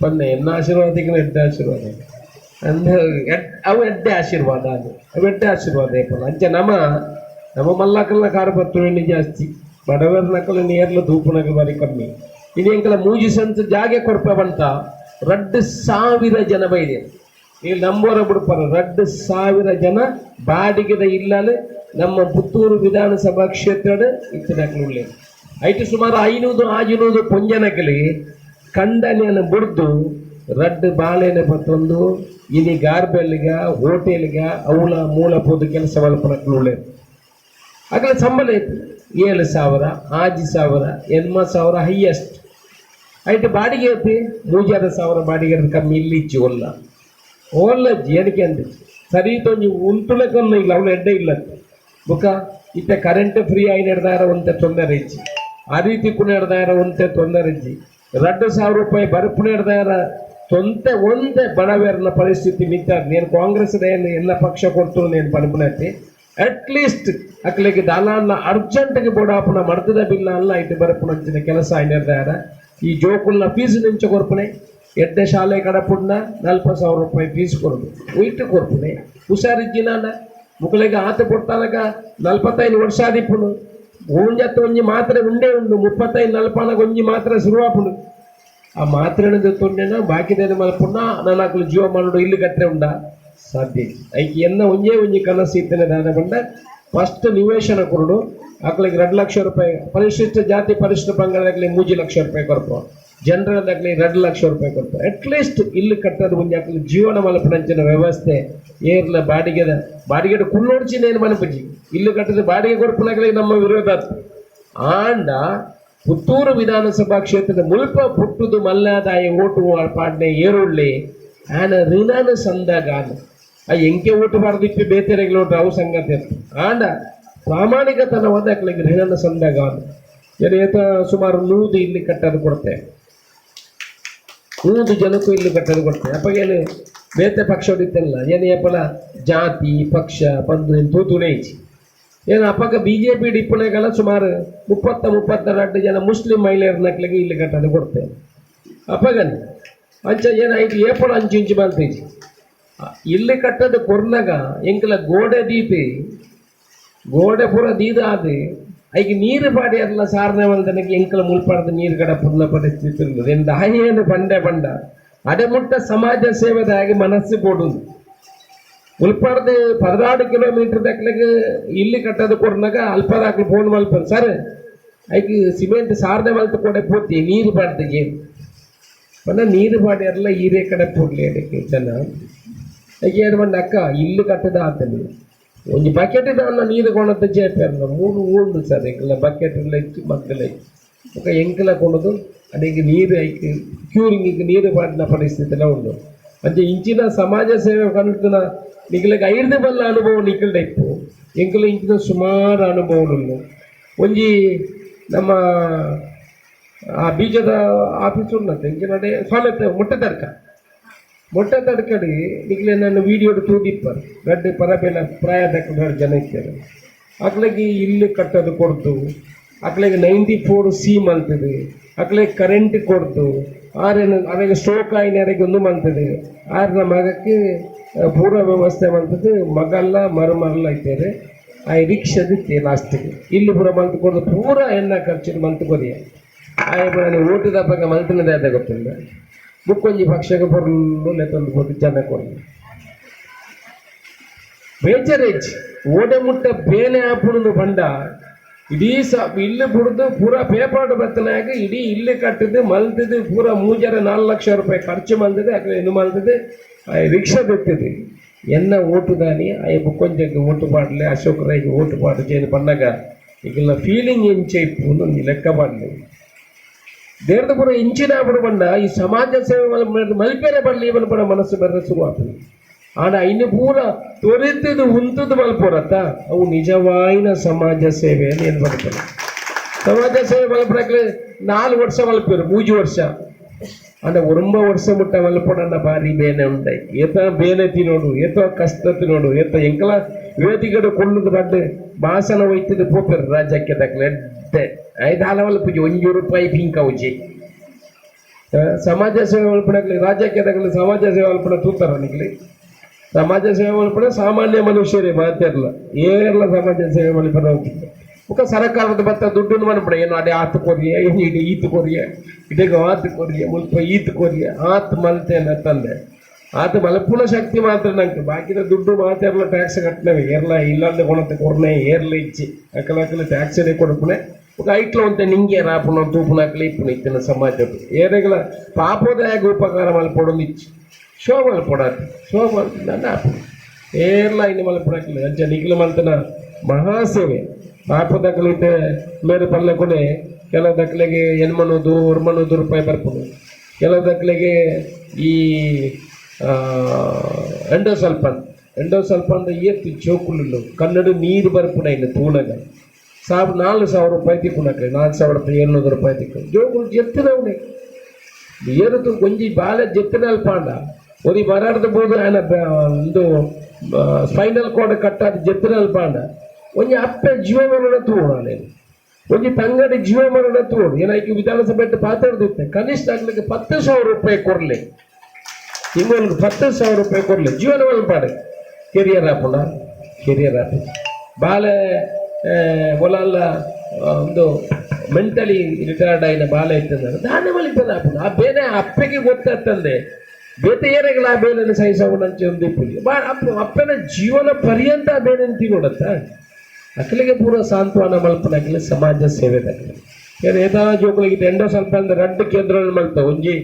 ಬನ್ನೆ ಎನ್ನ ಆಶೀರ್ವಾದಕ್ಕೆ ಎಡ್ಡೆ ಆಶೀರ್ವಾದ ಅಂದ್ರೆ ಅವು ಎಡ್ಡೆ ಆಶೀರ್ವಾದ ಅದು ಅವು ಎಡ್ಡೆ ಆಶೀರ್ವಾದ ಏಪಲ್ಲ ಅಂಚೆ ನಮ್ಮ ಮಲ್ಲಕಲ್ಲ ಕಾರ್ಬತ್ತು ಎಣ್ಣೆ ಜಾಸ್ತಿ ಬಡವರ ನಕಲು ನೇರ್ಲ ಧೂಪುನಗ ಬಾರಿ ಕಮ್ಮಿ ಇನ್ನು ಎಂಕಲ ಮೂಜಿ ಸಂತ ಜಾಗೆ ಕೊಡ್ಪ ಬಂತ 2,000 ಜನ ಬೈದೆ ಇಲ್ಲಿ ನಂಬೋರ ಬಿಡ್ಪಾರ 2,000 ಜನ ಬಾಡಿಗೆದ ಇಲ್ಲಲೆ ನಮ್ಮ ಪುತ್ತೂರು ವಿಧಾನಸಭಾ ಕ್ಷೇತ್ರದ ಇತ್ತಿನಕಲು ಉಳ್ಳೆ ಐಟು ಸುಮಾರು 500 ಪೊಂಜನಕಲಿ ಕಂಡನೆಯನ್ನು ಬಿಡ್ದು 2 ಬಾಳೆನೆ ಬತ್ತೊಂದು ಇನಿ ಗಾರ್ಬೆಲ್ಗ ಹೋಟೆಲ್ಗ ಅವಳ ಮೂಲ ಪೋದು ಕೆಲಸ ಮಲ್ಪನಕಲು ಉಳ್ಳೆ ಆಗಲೇ ಸಂಬಳ ಇತ್ತು 7,000 6,000 8,000 ಹೈಯೆಸ್ಟ್ ಐಟು ಬಾಡಿಗೆ ಐತಿ 3,000 ಬಾಡಿಗೆ ಕಮ್ಮಿ ಇಲ್ಲಿ ಇಚ್ಚಿ ಓಲ್ಲ ಏನಕ್ಕೆ ಅಂದ ಸರಿ ತೊಂಜಿ ಉಂಟುಲಕಲ್ಲ ಇಲ್ಲ ಅವಳು ಎಡ್ಡೆ ಇಲ್ಲ ಬುಕ್ಕ ಇತ್ತೆ ಕರೆಂಟ್ ಫ್ರೀ ಆಗಿ ನಡೆದಾರ ಒಂತೆ ತೊಂದರೆ ಇಚ್ಚಿ ಆ ರೀತಿ ಕೂಡ ನಡೆದಾರ ಒಂತೆ ತೊಂದರೆ ಇಚ್ಚಿ 2,000 ರೂಪಾಯಿ ಬರಪು ನಡೆದಾರ ತೊಂತೆ ಒಂದೇ ಬಡವೇರನ ಪರಿಸ್ಥಿತಿ ಮಿತ್ತಾರ నేను ಕಾಂಗ್ರೆಸ್ ಎಲ್ಲ ಪಕ್ಷ ಕೊಟ್ಟು నేను ಪನ್ಪುನೈತಿ ಅಟ್ಲೀಸ್ಟ್ ಅಕ್ಲಿಗೆ ದಾಲಾನ್ನ ಅರ್ಜೆಂಟ್ಗೆ ಬೋಡಾಪುನ ಮಡ್ತದ ಬಿಲ್ಲ ಅಲ್ಲ ಇಟ್ಟು ಬರಪುನಂಚಿನ ಕೆಲಸ ನಿರ್ಧಾರ ಈ ಜೋಕುಲ್ನ ಫೀಸ್ ನಿಂಚ ಕೊರ್ಪುನೆ ಎಡ್ಡೆ ಶಾಲೆ ಕಡಪುಡ್ನ 40,000 ರೂಪಾಯಿ ಫೀಸ್ ಕೊಡೋದು ಇಟ್ಟು ಕೊರ್ಪುನೆ ಹುಷಾರಿಜ್ಜಿನ ಮುಕ್ಕಳಿಗೆ ಆತ ಕೊಟ್ಟಾಗ 45 ವರ್ಷ ಆದಿಪ್ಪುನು ಒಂಜತ್ತು ಒಂಜಿ ಮಾತ್ರೆ ಉಂಡೆ ಉಂಡು 35-40 ಒಂಜಿ ಮಾತ್ರೆ ಶುರುವಾಪುನು ಆ ಮಾತ್ರೆನ ತೊಂಡೆನ ಬಾಕಿದೇನು ಮಲ್ಪುಣ್ಣ ನಾನು ಜೀವ ಮಾಡೋಡು ಇಲ್ಲಿ ಕಟ್ಟರೆ ಉಂಡ ಸಾಧ್ಯ ಐಕಿ ಎನ್ನ ಒಂಜಿ ಕನಸು ಇತ್ತನೆ ದಾನ ಬಂಡ ಫಸ್ಟ್ ನಿವೇಶನ ಕೊರಡು ಆಕಳಿಗೆ 2 ಲಕ್ಷ ರೂಪಾಯಿ ಪರಿಶಿಷ್ಟ ಜಾತಿ ಪರಿಶಿಷ್ಟ ಪಂಗಡದಾಗಲಿ 3 ಲಕ್ಷ ರೂಪಾಯಿ ಕೊಡ್ಪು ಜನರದಾಗಲಿ 2 ಲಕ್ಷ ರೂಪಾಯಿ ಕೊಡ್ಪು ಅಟ್ಲೀಸ್ಟ್ ಇಲ್ಲಿ ಕಟ್ಟೋದು ಮುಂಜೆ ಆಕಲಿ ಜೀವನ ಮಲ್ಪನಂಚಿನ ವ್ಯವಸ್ಥೆ ಏರ್ಲ ಬಾಡಿಗೆ ಕುಳ್ಳೋಡ್ಚಿನೇನು ಮನಪಜ್ಜಿ ಇಲ್ಲಿ ಕಟ್ಟದ ಬಾಡಿಗೆ ಕೊಡ್ಪನಾಗಲಿ ನಮ್ಮ ವಿರೋಧ ಆಂಡ ಪುತ್ತೂರು ವಿಧಾನಸಭಾ ಕ್ಷೇತ್ರದ ಮುಲ್ಪ ಪುಟ್ಟುದು ಮಲ್ಲಾದಾಯ ಓಟು ಪಾಡ್ನೆ ಏರುಳ್ಳಿ ಆನ ಋಣನ ಸಂದಗಾನ ಆ ಎಂಕೆ ಓಟು ಬಾರ್ದಿಪ್ಪಿ ಬೇತೆರೆಗಳು ಓಟು ಅವು ಸಂಗತಿ ಅಂತ ಆಂಡ ಪ್ರಾಮಾಣಿಕತನ ಒಂದಕ್ಕೆ ಋಣನ ಸಂದಗಾನ ಏತ ಸುಮಾರು 100 ಇಲ್ಲಿ ಕಟ್ಟೋದು ಕೊಡ್ತೆ 100 ಜನಕ್ಕೂ ಇಲ್ಲಿ ಕಟ್ಟೋದು ಕೊಡ್ತೆ ಅಪ್ಪಗೇನು ಬೇತೆ ಪಕ್ಷ ಹೊಡಿತಲ್ಲ ಏನು ಏಪಲ ಜಾತಿ ಪಕ್ಷ ಬಂದು ತೂತುನೇ ಇಚ್ಚಿ ಏನು ಅಪ್ಪಗ BJP ಡಿಪ್ಪಣೆಗೆಲ್ಲ ಸುಮಾರು 32 ಜನ ಮುಸ್ಲಿಂ ಮಹಿಳೆಯರ್ನಕ್ಲಿಗೆ ಇಲ್ಲಿ ಕಟ್ಟದು ಕೊಡ್ತೇವೆ ಅಪ್ಪಗನ್ ಅಂಚ ಏನಾಯ್ತು ಏಪಲ್ ಅಂಚು ಬಲ್ತೀಜಿ ಇಲ್ಲಿ ಕಟ್ಟದು ಕೊರ್ನಾಗ ಎಂಕಲ ಗೋಡೆ ದೀತಿ ಗೋಡೆ ಪೂರ ದೀದಾದು ಐಗೆ ನೀರು ಪಾಡಿ ಎಲ್ಲ ಸಾರನೆ ಮಲ್ತನಕ್ಕೆ ಎಂಕಲ ಮುಲ್ಪಾಡದ ನೀರು ಕಡೆ ಪೂರ್ಣ ಪರಿಸ್ಥಿತಿ ಉಂಟು ಎಂದು ದಾಯಿಯನ್ನು ಬಂಡ ಅಡೆಮುಟ್ಟ ಸಮಾಜ ಸೇವೆದಾಗಿ ಮನಸ್ಸು ಕೊಡುದು ಮುಲ್ಪಾಡದು 16 ಕಿಲೋಮೀಟರ್ ದಕ್ಲಿಗೆ ಇಲ್ಲಿ ಕಟ್ಟದು ಕೊರ್ನಾಗ ಅಲ್ಪದಾಕ್ಲು ಫೋನ್ ಮಲ್ಪನ್ ಸರ್ ಐಗೆ ಸಿಮೆಂಟ್ ಸಾರನೆ ಮಲ್ತು ಕೊಡೆ ಪೋತಿ ನೀರು ಪಾಡ್ದಿಗೆ ಪಂಡ ನೀರು ಪಾಡಿ ಎಲ್ಲ ಈರೇ ಕಡೆ ಪೋಡ್ಲಿ ಅದಕ್ಕೆ ಜನ ಐಗೆ ಏನು ಬಂದ ಅಕ್ಕ ಇಲ್ಲಿ ಕಟ್ಟದ ಆತಲ್ಲಿ ಒಂದು ಬಕೆಟ್ ಅನ್ನ ನೀರು ಕೊಣದ ಚೇಪರ್ನ 3 ಊಂಡು ಸರ್ ಎಂಕಲ ಬಕೆಟ್ ಎಲ್ಲ ಇಚ್ಚಿ ಮಕ್ಕಳ ఒక ಎಂಕಲ ಕೊಡೋದು ಅದಕ್ಕೆ ನೀರು ಐಕೆ ಕ್ಯೂರಿಂಗಿಗೆ ನೀರು ಪಾಡಿನ ಪರಿಸ್ಥಿತಿಲ್ಲ ಉಂಟು ಅಂಚೆ ಇಂಚಿನ ಸಮಾಜ ಸೇವೆ ಕಲ್ತಿನ ನಿಖಿಲಕ್ಕೆ 5 ಬಲ್ಲ ಅನುಭವ ನಿಖಿಲ್ಡ ಇತ್ತು ಎಂಕಲ ಇಂಚಿನ ಸುಮಾರು ಅನುಭವಗಳು ಒಂಜಿ ನಮ್ಮ ಆ ಬೀಜದ ಆಫೀಸ್ ಉನ್ನತೆ ಎಂಚಿನಡೆ ಸವಲತ್ತು ಮೊಟ್ಟೆ ತಡ್ಕಡಿ ನಿಖಿಲೆ ನಾನು ವಿಡಿಯೋ ತೂದಿಪ್ಪರು ಗಡ್ಡೆ ಪರಬೇಲ ಪ್ರಾಯದ ಜನ ಇದ್ದಾರೆ ಅಕ್ಳಿಗೆ ಇಲ್ಲಿ ಕಟ್ಟೋದು ಕೊಡ್ತು ಅಕ್ಳಿಗೆ 94C ಮಲ್ತದೆ ಅಕ್ಳಿಗೆ ಕರೆಂಟ್ ಕೊಡ್ತು ಅರೆಗೆ ಸ್ಟ್ರೋಕ್ ಆಯ್ನರಿಗೆ ಒಂದು ಮಲ್ತದೆ ಆರ್ನ ಮಗಕ್ಕೆ ಪೂರ ವ್ಯವಸ್ಥೆ ಮಲ್ತದೆ ಮಗಲ್ಲ ಮರುಮಲ್ಲ ಇದ್ದಾರೆ ಆ ರಿಕ್ಷದಿತ್ತೆ ಲಾಸ್ಟಿಗೆ ಇಲ್ಲಿ ಪೂರ ಮಲ್ತು ಕೊಡೋದು ಪೂರ ಎನ್ನ ಖರ್ಚಿನ ಮಲ್ತು ಕೊರಿಯ ನಾನು ಓಟಿದ ಬಗ್ಗೆ ಮಲ್ತಿನದೇ ಅದೇ ಗೊತ್ತಿಲ್ಲ ಬುಕ್ಕೊಂಜಿ ಪಕ್ಷಕ್ಕೆ ಬರಲು ಲೆತ್ತೊಂದು ಹೋಗಿ ಜನ ಕೊಡಲಿ ಬೇಜರೇಜ್ ಓಡೆ ಮುಟ್ಟ ಬೇನೆ ಆಪುಣದು ಬಂಡ ಇಡೀ ಇಲ್ಲಿ ಬಿಡ್ದು ಪೂರ ಪೇಪರ್ ಬತ್ತನಾಗಿ ಇಡೀ ಇಲ್ಲಿ ಕಟ್ಟಿದ್ದು ಮಲ್ತಿದ್ದು ಪೂರ 4 ಲಕ್ಷ ರೂಪಾಯಿ ಖರ್ಚು ಮಲ್ತಿದೆ ಅక్కడ ಇನ್ನು ಮಲ್ತಿದೆ ರಿಕ್ಷಾ ಬಿಟ್ಟಿದೆ ಎನ್ನ ಓಟು ದಾನಿ ಆ ಬುಕ್ಕೊಂಜಕ್ಕೆ ಓಟು ಪಾಡಲೆ ಅಶೋಕ್ ರೈಗೆ ಓಟು ಪಾಡು ಚೇನು ಬಂದಾಗ ಈಗೆಲ್ಲ ಫೀಲಿಂಗ್ ಇಂಚೆ ಇಪ್ಪು ಲೆಕ್ಕ ಮಾಡಲಿ ದೇವ್ರದ ಪುರ ಇಂಚಿನ ಬಿಡು ಬಂಡ ಈ ಸಮಾಜ ಸೇವೆ ಮಲ್ಪೇರೆ ಬರಲಿ ಇವನು ಪಡ ಮನಸ್ಸು ಬರ ಶುರುವಾಗ್ತದೆ ಆಡ ಇನ್ನು ಪೂರ ತೊರೆತದು ಉಂತದ್ದು ಮಲ್ಪೋರತ್ತ ಅವು ನಿಜವಾಯಿನ ಸಮಾಜ ಸೇವೆ ಅಂತ ಏನು ಬರ್ತದೆ ಸಮಾಜ ಸೇವೆ ಮಲ್ಪಡಕ್ಕೆ 4 ವರ್ಷ ಮಲ್ಪೇರು 3 ವರ್ಷ ಅಂಡ 9 ವರ್ಷ ಮುಟ್ಟ ಮಲ್ಪೋಡಣ್ಣ ಬಾರಿ ಬೇನೆ ಉಂಟಾಯಿ ಏತ ಬೇನೆ ತಿನ್ನೋಡು ಏತೋ ಕಷ್ಟ ತಿನ್ನೋಡು ಏತ ಎಂಕಲ ವೇದಿಗಡೆ ಕೊಳ್ಳುದು ಬಡ್ಡೆ ಭಾಷಣ ಹೋಯ್ತಿದ್ದು ಪೋಪೇರು ರಾಜ್ಯಕ್ಕೆ ತಕ್ಕಲೆ 5 ಮಲ್ಪುಜಿ 1 ರೂಪಾಯಿ ಪಿಂಕ್ ಔಜಿ ಸಮಾಜ ಸೇವೆ ಮಲ್ಪಡಕ್ಕೆ ರಾಜ್ಯಕ್ಕೆ ತಕ್ಕಲೆ ಸಮಾಜ ಸೇವೆ ಮಲ್ಪಡ ತೂತಾರ ನಿಕ್ಲಿ ಸಮಾಜ ಸೇವೆ ಮಲ್ಪಡ ಸಾಮಾನ್ಯ ಮನುಷ್ಯರೇ ಮಾತಾಡಲ್ಲ ಏರ್ಲ ಸಮಾಜ ಸೇವೆ ಮಲ್ಪಡ ಮುಖ ಸರ್ಕಾರದ ಬತ್ತ ದುಡ್ಡು ಮಲ್ಪಡ ಏನು ಅದೇ ಆತು ಕೊರಿಯ ಏನು ಇಡೀ ಈತು ಕೊರಿಯ ಇಡೀಗ ಆತು ಕೊರಿಯ ಮುಲ್ಪ ಈತು ಕೊರಿಯ ಆತು ಮಲ್ತೇನೆ ತಂದೆ ಆತ ಮಲ್ಪುನ ಶಕ್ತಿ ಮಾತ್ರ ನಂಗೆ ಬಾಕಿದ ದುಡ್ಡು ಮಾತಾಡಲ್ಲ ಟ್ಯಾಕ್ಸ್ ಕಟ್ಟನವೆ ಏರ್ಲ ಇಲ್ಲಾಂದ ಕೊಣತೆ ಕೊರ್ನೆ ಏರ್ಲ ಇಚ್ಚಿ ಅಕ್ಕಲ ಟ್ಯಾಕ್ಸೇ ಕೊಡ್ಪುನೆ ఒక ఐట్లో ఉంటే నింగే రాపున తూపునక్కలు ఇప్పుడు ఇచ్చిన సమాజం ఏదగల పాపోదయాగ ఉపకార మలపడం ఇచ్చి షో మలపడాలి షో మలుతుందంటే అప్పుడు ఏర్లా ఇన్ని మలపడక్కలేదు అంటే నిఖిల మలుతున్న మహాసేವೆ ಪಾಪದಕ್ಕಲಿದ್ದೆ ಮೇರೆ ಪಲ್ಲೆಕೊನೆ ಕೆಲವು ದಕ್ಕಲಿಗೆ ಎನ್ಮನೋದು ರೂಪಾಯಿ ಬರ್ಪುದು ಕೆಲವು ದಕ್ಕಲಿಗೆ ಈ ಎಂಡೋಸಲ್ಪನ್ ಏತ್ತು ಚೋಕುಲು ಕನ್ನಡ ನೀರು ಬರ್ಪುನ ಇನ್ನು ತೂಣಗ 4,000 ರೂಪಾಯಿ ತಿಕ್ಕುನಕ್ಕೆ 4,700 ರೂಪಾಯಿ ತಿಕ್ಕು ಜೋಗುಲು ಜೆತ್ತಿನವನೇ ಏರುತ್ತು ಕೊಂಚಿ ಬಾಲೆ ಜೆತ್ತಿನ ಅಲ್ಪಾಂಡ ಒಂದು ಮರಾಡದ ಬೋದು ఆయన ಒಂದು ಸ್ಪೈನಲ್ ಕಾರ್ಡ್ ಕಟ್ಟಾದ ಜೆತ್ತಿನ ಅಲ್ಪಾಂಡ ಒಂದು ಅಪ್ಪೆ ಜೀವ ಮರಣ ತೂಣ నేను ಒಂದು ತಂಗಡಿ ಜೀವ ಮರಣ ತೂಣ ಏನಾಯ್ತು ವಿಧಾನಸಭೆ ಪಾತಾಡ್ದಿತ್ತೆ ಕನಿಷ್ಠ ಆಗ್ಲಿಕ್ಕೆ 10,000 ರೂಪಾಯಿ ಕೊಡ್ಲಿ ಇನ್ನೊಂದು 10,000 ರೂಪಾಯಿ ಕೊಡ್ಲಿ ಜೀವನ ಮಲ್ಪಾಡೆ ಕೆರಿಯರ್ ಆಪು ಬಾಲೆ ಒಲಲ್ಲ ಒಂದು ಮೆಂಟಲಿ ರಿಟೈರ್ಡ್ ಆಯ್ನ ಬಾಲ ಇರ್ತದೆ ದಾನೆ ಮಲಿಪದ ಆ ಬೇನೆ ಅಪ್ಪೆಗೆ ಗೊತ್ತಾಗ್ತಂದೆ ಬೇತೆ ಏರೆಗಳ ಆ ಬೇಲನ್ನು ಸಹಿಸೋಣಂಚೆ ಒಂದು ಇಪ್ಪುಲಿ ಅಪ್ಪನ ಜೀವನ ಪರ್ಯಂತ ಆ ಬೇನೆ ತಿನ್ನೋಡತ್ತ ಅಕ್ಕಲಿಗೆ ಪೂರ ಸಾಂತ್ವನ ಮಲ್ಪನಾಗಲಿ ಸಮಾಜ ಸೇವೆದಾಗಲಿ ಏನು ಏತಾ ಜೋಕುಲಿಗೆ ಎಂಡೋ ಸ್ವಲ್ಪ ಅಂದ್ರೆ 2 ಕೇಂದ್ರ ಮಲ್ತಾವ ಒಂಜಿ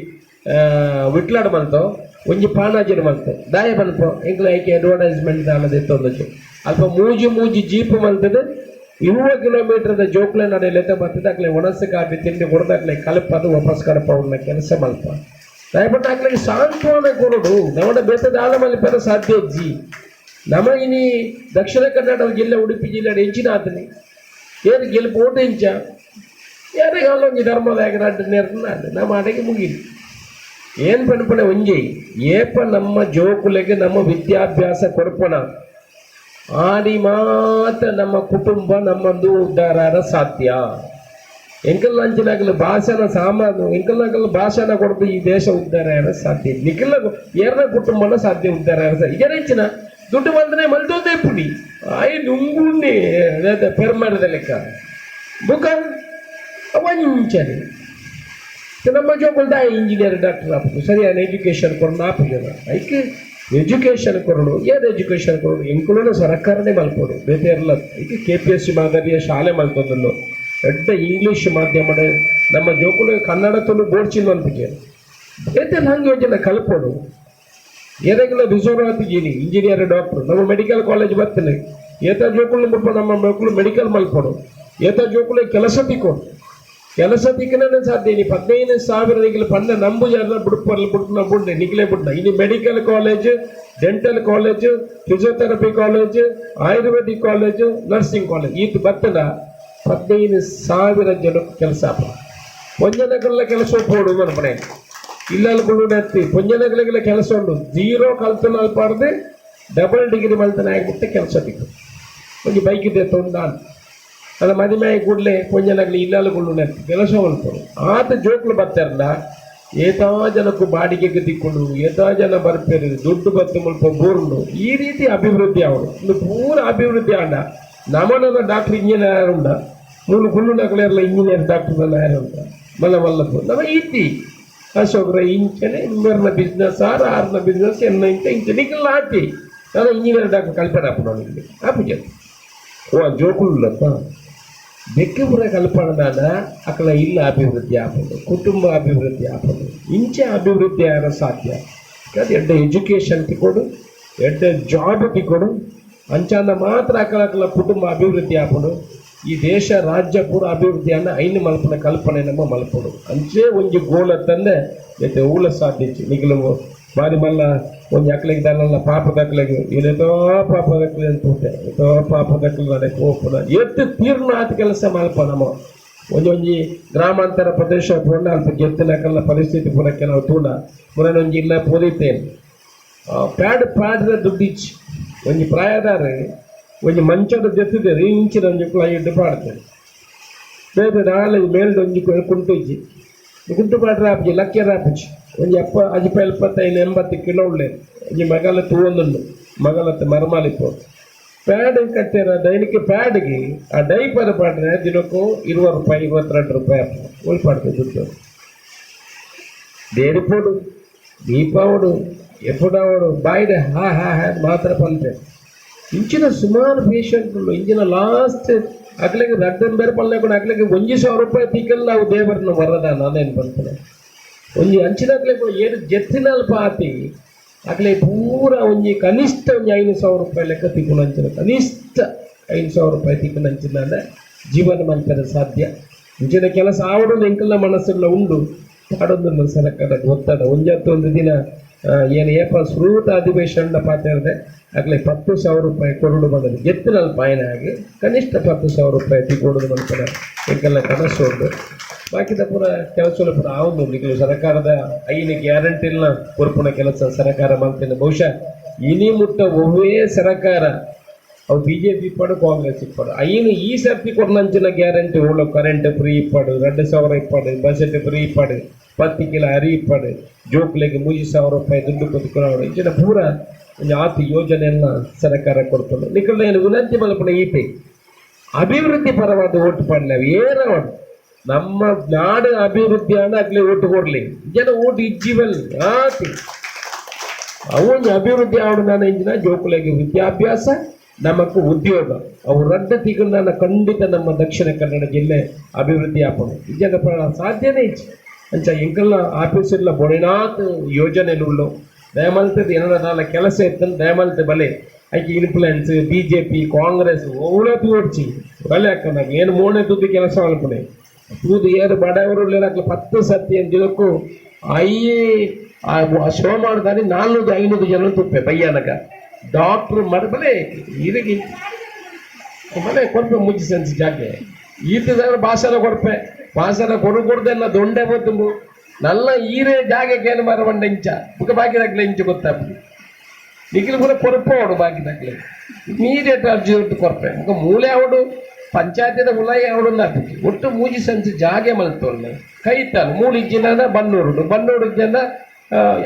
ವಿಟ್ಲಾಡ್ ಮಲ್ತಾವ ಒಂಜಿ ಪಾನಾಜಿನ ಮಲ್ತಾವ ದಾಯ ಮಲ್ಪ ಎಂಕ್ಲ ಐಕೆ ಅಡ್ವರ್ಟೈಸ್ಮೆಂಟ್ ಅಲ್ಲದೆ ತೊಂದಚು ಅಲ್ಪ ಮೂಜಿ ಜೀಪ್ ಮಲ್ತದೆ 20 ಕಿಲೋಮೀಟರ್ದ ಜೋಕ್ಲೆ ನಡೆಯಲೆತ್ತ ಬರ್ತದೆ ಅಕ್ಲೆ ಒಣಸೆ ಕಾಪಿ ತಿಂಡಿ ಹೊಡೆದಾಕ್ಲೆ ಕಲಪದು ವಾಪಸ್ ಕಡಪವನ್ನ ಕೆಲಸ ಮಲ್ಪ ದಯಪಟ್ಟು ಅಕ್ಲಿಗೆ ಸಾಂತ್ವನ ಕೊಡೋದು ನಮ್ಮಡ ಬೇತದ ಆಳ ಮಲ್ಪರ ಸಾಧ್ಯ ಇಜ್ಜಿ ನಮಗಿನಿ ದಕ್ಷಿಣ ಕನ್ನಡ ಜಿಲ್ಲೆ ಉಡುಪಿ ಜಿಲ್ಲೆ ಹೆಂಚಿನ ಆತನಿ ಏನು ಗೆಲ್ಪು ಓಟು ಹೆಂಚ ಯಾರಿಗೆ ಅಲ್ಲೊಂದು ಧರ್ಮದಾಗ ನೆರನಾಡು ನಮ್ಮ ಅಡೆಗೆ ಮುಗಿಲಿ ಏನು ಪನ್ಪನೆ ಒಂಜಿ ಏಪ ನಮ್ಮ ಜೋಕುಲೆಗೆ ನಮ್ಮ ವಿದ್ಯಾಭ್ಯಾಸ ಕೊಡ್ಪಣ ಆಡಿ ಮಾತ್ರ ನಮ್ಮ ಕುಟುಂಬ ನಮ್ಮದು ಉದ್ಧಾರ ಸಾಧ್ಯ. ಎಂಕಲ್ ಅಂಚಿನಾಗಲು ಭಾಷಣ ಸಾಮಾನು ಎಂಕಲ್ನಾಗಲು ಭಾಷಣ ಕೊಡದು ಈ ದೇಶ ಉದ್ಧಾರ ಸಾಧ್ಯ. ನಿಖಿಲ ಎರಡ ಕುಟುಂಬನ ಸಾಧ್ಯ ಉದ್ಧಾರ ಈಗ ಹೆಚ್ಚಿನ ದುಡ್ಡು ಬಂದ್ರೆ ಮಲ್ದೋದೇ ಪುಡಿ ಆಯ್ ನುಂಗುಂಡಿ ಪೆರ್ಮರದ ಲೆಕ್ಕ ಬುಕ ವಂಚನೆ ನಮ್ಮ ಜೋಗಲ್ದ ಇಂಜಿನಿಯರ್ ಡಾಕ್ಟರ್ ಆಪು ಸರಿಯಾದ ಎಜುಕೇಶನ್ ಕೊರೋಣ ಆಪು ಜನ ಐಕೆ ಎಜುಕೇಶನ್ ಕೊರೋಡು ಏದು ಎಜುಕೇಶನ್ ಕೊರೋಡು ಎಂಕುಲೂ ಸರ್ಕಾರನೇ ಮಲ್ಪೋಡು ಬೇರೆ ಇರಲ್ಲ ಐಕೆ KPSC ಮಾದರಿಯ ಶಾಲೆ ಮಲ್ತೊಂದನ್ನು ದೊಡ್ಡ ಇಂಗ್ಲೀಷ್ ಮಾಧ್ಯಮದ ನಮ್ಮ ಜೋಕುಲು ಕನ್ನಡ ತುಳು ಬೋಡ್ಚಿಲ್ಲ ಅನ್ಪಿಕೆ ಬೇತೆ ಹಂಗೆ ಯೋಜನೆ ಕಲ್ಪೋಡು ಏನಾಗಿಲ್ಲ ರಿಸರ್ವ್ ಆತಿದ್ದೀನಿ ಇಂಜಿನಿಯರ್ ಡಾಕ್ಟರ್ ನಮ್ಮ ಮೆಡಿಕಲ್ ಕಾಲೇಜ್ ಬರ್ತೀನಿ ಏತ ಜೋಕುಲು ಮುಟ್ಪ ನಮ್ಮ ಮಕ್ಕಳು ಮೆಡಿಕಲ್ ಮಲ್ಪೋಡು ಏತ ಜೋಕುಲು ಕೆಲಸ ತಿಕ್ಕೋಡು ಕೆಲಸ ತಿಕ್ಕನೇ ಸಾಧ್ಯ ನೀ 15,000 ನಿಖಿಲ ಪಂಡ ನಂಬು ಜನ ಬಿಡ್ಪಲ್ಲ ಬುಡ್ಡೆ ನಿಖಿಲೇ ಬುಡ್ಡ ಇನ್ನು medical college dental college physiotherapy college Ayurvedic college nursing college ಇದು ಬರ್ತದ 15,000 ಜನಕ್ಕೆ ಕೆಲಸ ಪೊಂಜನಗಳೆಲ್ಲ ಕೆಲಸ ಹೋಡು ನನ್ನ ಮನೆ ಇಲ್ಲಲ್ಗಳು ಎತ್ತಿ ಪೊಂಜನಗಳಿಗೆಲ್ಲ ಕೆಲಸ ಉಂಟು 0 ಕಲ್ತು ಅಲ್ಪಾರ್ದೆ ಡಬಲ್ ಡಿಗ್ರಿ ಮಲ್ತನ ಆಗಿಬಿಟ್ಟೆ ಕೆಲಸ ತಿಕ್ಕು ಒಂದು ಬೈಕ್ ಇದೆ ತೊಂದಾನ್ ಅದು ಮದುವೆ ಕೂಡಲೇ ಪೊಂಜನಗಲಿ ಇಲ್ಲಲ್ಗಳು ಎತ್ತಿ ಕೆಲಸ ಉಳ್ಪಡು ಆತ ಜೋಕ್ಲು ಬರ್ತಾರಲ್ಲ ಏತಾ ಜನಕ್ಕೂ ಬಾಡಿಗೆಗೆ ತಿಕ್ಕೊಂಡು ಏತಾ ಜನ ಬರ್ಪೇರು ದುಡ್ಡು ಬತ್ತು ಮುಲ್ಪ ಬೋರ್ನು ಈ ರೀತಿ ಅಭಿವೃದ್ಧಿ ಅವರು ಒಂದು ಪೂರ ಅಭಿವೃದ್ಧಿ ಆಂಡ ನಮ್ಮನ್ನ ಡಾಕ್ಟರ್ ಇಂಜಿನಿಯರ್ ಉಂಡ ಮೂರು ಗುಳ್ಳು ನಗಲೆಲ್ಲ ಇಂಜಿನಿಯರ್ ಡಾಕ್ಟರ್ ಯಾರುಂಟ ಮಲ್ಲ ಮಲ್ಲಪ್ಪು ನಮ್ಮ ಈತಿ ಅಶೋಕ್ರ ಇಂಚನೆ ಇಂಬರ್ನ ಬಿಸ್ನೆಸ್ ಆರ್ನ ಬಿಸ್ನೆಸ್ ಇಂಚ ನಿಖಿಲ್ ಆತಿ ನಾನು ಇಂಜಿನಿಯರ್ ಡಾಕ್ಟರ್ ಕಲ್ಪನೆ ನನಗೆ ಆಪುಜ ಓ ಜೋಕುಲ್ಲಪ್ಪ ಬೆಕ್ಕಪುರ ಕಲ್ಪನಾದ ಅಕಲ ಇಲ್ಲ ಅಭಿವೃದ್ಧಿ ಆಪದು ಕುಟುಂಬ ಅಭಿವೃದ್ಧಿ ಆಪದು ಇಂಚೆ ಅಭಿವೃದ್ಧಿ ಆಗ ಸಾಧ್ಯ ಅದು ಎಡ್ಡ ಎಜುಕೇಶನ್ ತಿಕ್ಕೊಡು ಎಡ್ಡ ಜಾಬ್ ತಿಕ್ಕೊಡು ಅಂಚಾನ ಮಾತ್ರ ಅಕಲ ಕುಟುಂಬ ಅಭಿವೃದ್ಧಿ ಆಪಡು ಈ ದೇಶ ರಾಜ್ಯ ಪೂರ ಅಭಿವೃದ್ಧಿಯನ್ನು ಐನು ಮಲ್ಪನ ಕಲ್ಪನೆ ನಮ್ಮ ಮಲ್ಪಡು ಅಂಚೆ ಒಂಜಿ ಗೋಳ ತಂದೆ ಎತ್ತೆ ಊಳ ಸಾಧಿಸಿ ನಿಖಿಲು ಬಾರಿ ಮಲ್ಲ ಒಂದು ಅಕ್ಲಿಗೆ ತನ್ನ ಪಾಪದಕ್ಲಿಗೆ ಇದೇತೋ ಪಾಪದಕ್ಲಿ ಅಂತ ಎತ್ತೋ ಪಾಪದಕ್ಲಿ ನಡೆಕ್ಕೆ ಹೋಗ್ಪಡ ಎತ್ತು ತೀರ್ಣ ಆತ ಕೆಲಸ ಮಲ್ಪ ನಮ್ಮ ಒಂಜೊಂಜಿ ಗ್ರಾಮಾಂತರ ಪ್ರದೇಶ ಪೂರ್ಣ ಅಲ್ಪ ಗೆತ್ತಿನಕಲ್ಲ ಪರಿಸ್ಥಿತಿ ಪೂರಕ್ಕೆ ನಾವು ತೂಡ ಮುರನೊಂಜಿ ಇಲ್ಲ ಪೋದಿತ್ತೇನೆ ಪ್ಯಾಡ್ ದುಡ್ಡಿಚ್ಚಿ ಒಂಜಿ ಪ್ರಾಯದಾರ ಒಂಜಿ ಮಂಚದ ಜೊತ್ತಿದೆ ಇಂಚಿನ ಒಂಜಿ ಇಡ್ಡು ಪಾಡ್ತೇನೆ ಬೇರೆ ನಾಳೆ ಮೇಲ್ದು ಒಂಜಿ ಕುಂಟುಜ್ಜಿ ಕುಂಟು ಪಾಡ್ರೆ ಆಪಜಿ ಲಕ್ಕೆರ ಆಪಜಿ ಒಂಜಿ 75-80 ಕಿಲೋ ಉಳ್ಳೆ ಒಂಜಿ ಮಗಲ ತೂವೊಂದುಂಡು ಮಗಲತ್ತ ಮರಮಾಲಿಪ್ಪು ಪ್ಯಾಡ್ ಕಟ್ಟಿರ ದೈನಿಕ ಪ್ಯಾಡ್ಗೆ ಆ ಡೈಪರ್ ಪಾಡ್ರೆ ದಿನಕ್ಕೂ 20 ರೂಪಾಯಿ 22 ರೂಪಾಯಿ ಅಪ್ಪ ಉಳ್ಪಾಡ್ತದೆ ದುಡ್ಡು ದೇರಿಪೋಡು ದೀಪಾವಡು ಎಪ್ಪುಡಾವಡು ಬಾಯ್ದೆ ಹಾ ಮಾತ್ರ ಪಲ್ಪೆ ಇಂಚಿನ ಸುಮಾರು ಪೇಷಂಟ್ಗಳು ಇಂಚಿನ ಲಾಸ್ಟ್ ಅಕ್ಲಿಗೆ ರಡ್ಡನ್ ಬೇರೆ ಪಲ್ಲೆ ಕೂಡ ಅಕ್ಲಿಗೆ 1,000 ರೂಪಾಯಿ ತಿಕ್ಕಲ್ಲ ನಾವು ದೇವರನ್ನ ವರದ ನಾನೇನು ಬರ್ತದೆ ಒಂಜಿ ಅಂಚಿನ ಕೂಡ ಏನು ಜೆತ್ತಿನಲ್ಪ ಆತಿ ಅಕ್ಲೆ ಪೂರ ಒಂಜಿ ಕನಿಷ್ಠ ಒಂಜಿ 5,000 ರೂಪಾಯಿ ಲೆಕ್ಕ ತಿಕ್ಕೊಂಡು ಅಂಚಿನ ಕನಿಷ್ಠ 5,000 ರೂಪಾಯಿ ತಿಕ್ಕೊಂಡು ಅಂಚಿನ ಅಂದರೆ ಜೀವನ ಮಂತ್ರದ ಸಾಧ್ಯ ಇಂಚಿನ ಕೆಲಸ ಆವಡೋದು ಎಂಕಲ್ಲ ಮನಸ್ಸುಗಳ ಉಂಡು ಪಾಡೋದು ಸರ್ಕಾರದ ಒತ್ತಡ ಒಂಜತ್ತೊಂದು ದಿನ ಏನು ಸೃತ ಅಧಿವೇಶನ ಪಾತ್ರೆ ಆಗಲೇ 10,000 ರೂಪಾಯಿ ಕೊರಡು ಬಂದದ್ದು ಗೆತ್ತಿನಲ್ಲಿ ಪಾಯನ ಆಗಿ ಕನಿಷ್ಠ 10,000 ರೂಪಾಯಿ ತಿಗೊಡುದು ಮಂತ್ರಿ ಎಂಕೆಲ್ಲ ಕನಸು ಉಂಟು ಬಾಕಿದ ಪೂರ ಕೆಲಸ ಪೂರ ಆವುದು ನಿಖಿಲು ಸರ್ಕಾರದ ಐನ ಗ್ಯಾರಂಟಿಲ್ಲ ಪೂರ್ಪುಣ ಕೆಲಸ ಸರ್ಕಾರ ಮಾಡ್ತೇನೆ ಬಹುಶಃ ಇನಿ ಮುಟ್ಟ ಒವ್ವೇ ಸರ್ಕಾರ ಅವು BJP ಇಪ್ಪಡು ಕಾಂಗ್ರೆಸ್ ಇಪ್ಪಡು ಐನು ಈ ಸರ್ತಿ ಕೊಡಂಚಿನ ಗ್ಯಾರಂಟಿ ಉಳ್ಳು ಕರೆಂಟ್ ಫ್ರೀ ಇಪ್ಪಡು 2,000 ಇಪ್ಪಡು ಬಜೆಟ್ ಫ್ರೀ ಇಪ್ಪಡು 10 ಕಿಲೋ ಅರಿ ಇಪ್ಪಡು ಜೋಕ್ಲೆಗೆ 3,000 ರೂಪಾಯಿ ದುಡ್ಡು ಕೊತ್ಕೊಳ್ಳೋದು ಇಂಚಿನ ಪೂರ ಒಂದು ಆತು ಯೋಜನೆಯನ್ನ ಸರ್ಕಾರ ಕೊಡ್ತದೆ ನಿಖಿಲ್ ಏನು ವಿನಂತಿ ಮಲ್ಪನ ಈಪೆ ಅಭಿವೃದ್ಧಿ ಪರವಾದ ಓಟು ಪಡ್ಲೇವು ಏರವಡು ನಮ್ಮ ನಾಡು ಅಭಿವೃದ್ಧಿ ಆದ ಆಗ್ಲೇ ಓಟು ಕೊಡ್ಲಿ ಜನ ಓಟು ಇಜ್ಜಿವಲ್ ಆತಿ ಅವನು ಅಭಿವೃದ್ಧಿ ಆವಡು ನಾನು ಇಂಜಿನ ಜೋಕುಲೆಗೆ ವಿದ್ಯಾಭ್ಯಾಸ ನಮಗೂ ಉದ್ಯೋಗ ಅವು ರಡ್ಡ ತಿಂಗಳ ಖಂಡಿತ ನಮ್ಮ ದಕ್ಷಿಣ ಕನ್ನಡ ಜಿಲ್ಲೆ ಅಭಿವೃದ್ಧಿ ಆಪಡು ಇಜನ ಸಾಧ್ಯನೇ ಇಚ್ಚು ಅಂಚ ಎಂಕಲ್ಲ ಆಫೀಸಲ್ಲ ಬೊಡಿನಾತ್ ಯೋಜನೆಲು ದಯಮಲ್ತದ ಏನಾರ ಕೆಲಸ ಇತ್ತಂದು ದಯಮಲ್ತ ಬಲೆ ಆಯ್ಕೆ ಇನ್ಫ್ಲುಯೆನ್ಸ್ BJP ಕಾಂಗ್ರೆಸ್ ಓಳತಿ ಓಡ್ಚಿ ಬಲೆ ಹಾಕ ಏನು ಮೂರನೇ ತುದಿ ಕೆಲಸ ಅನ್ಪಣೆ ತೂದು ಏರು ಬಡವರು 10 ಸತಿ ದಿನಕ್ಕೂ ಶೋ ಮಾಡಿದಾರೆ 400-500 ಜನ ತುಪ್ಪೆ ಬಯ್ಯನಗ ಡಾಕ್ಟ್ರು ಮರಬಲೆ ಇರಗಿ ಬಲೆ ಕೊಡ್ಪೆ ಮುಚ್ಚಿ ಸೆನ್ಸ್ ಜಾಗೆ ಈತ ಭಾಷಣ ಕೊಡ್ಪೆ ಭಾಷಣ ಕೊಡ್ದೆಲ್ಲ ದೊಂಡೆ ಬತ್ತು ನಲ್ಲ ಈರೇ ಜಾಗಕ್ಕೆ ಏನು ಮರವಂಡ ಇಂಚ ಬುಕ್ಕ ಬಾಕಿದಾಗಲೇ ಇಂಚು ಗೊತ್ತಾಗ್ತದೆ ನಿಖಿಲ್ ಕೂಡ ಕೊರಪೋಡು ಬಾಕಿ ತಕ್ಕಲೆ ಇಮಿಡಿಯೇಟ್ ಅರ್ಜಿ ಒಟ್ಟು ಕೊರಪೆ ಮುಖ ಮೂಲೆ ಅವಡು ಪಂಚಾಯತಿದ ಉಲಾಯಿ ಅವಡು ನಾಪಿಸಿ ಒಟ್ಟು ಮೂಜಿ ಸಂಚಿ ಜಾಗೆ ಮಲ್ತೊಳ್ಳೆ ಕೈತಾನು ಮೂಲಿಜ್ಜಿನ ಬನ್ನೂರು ಜನ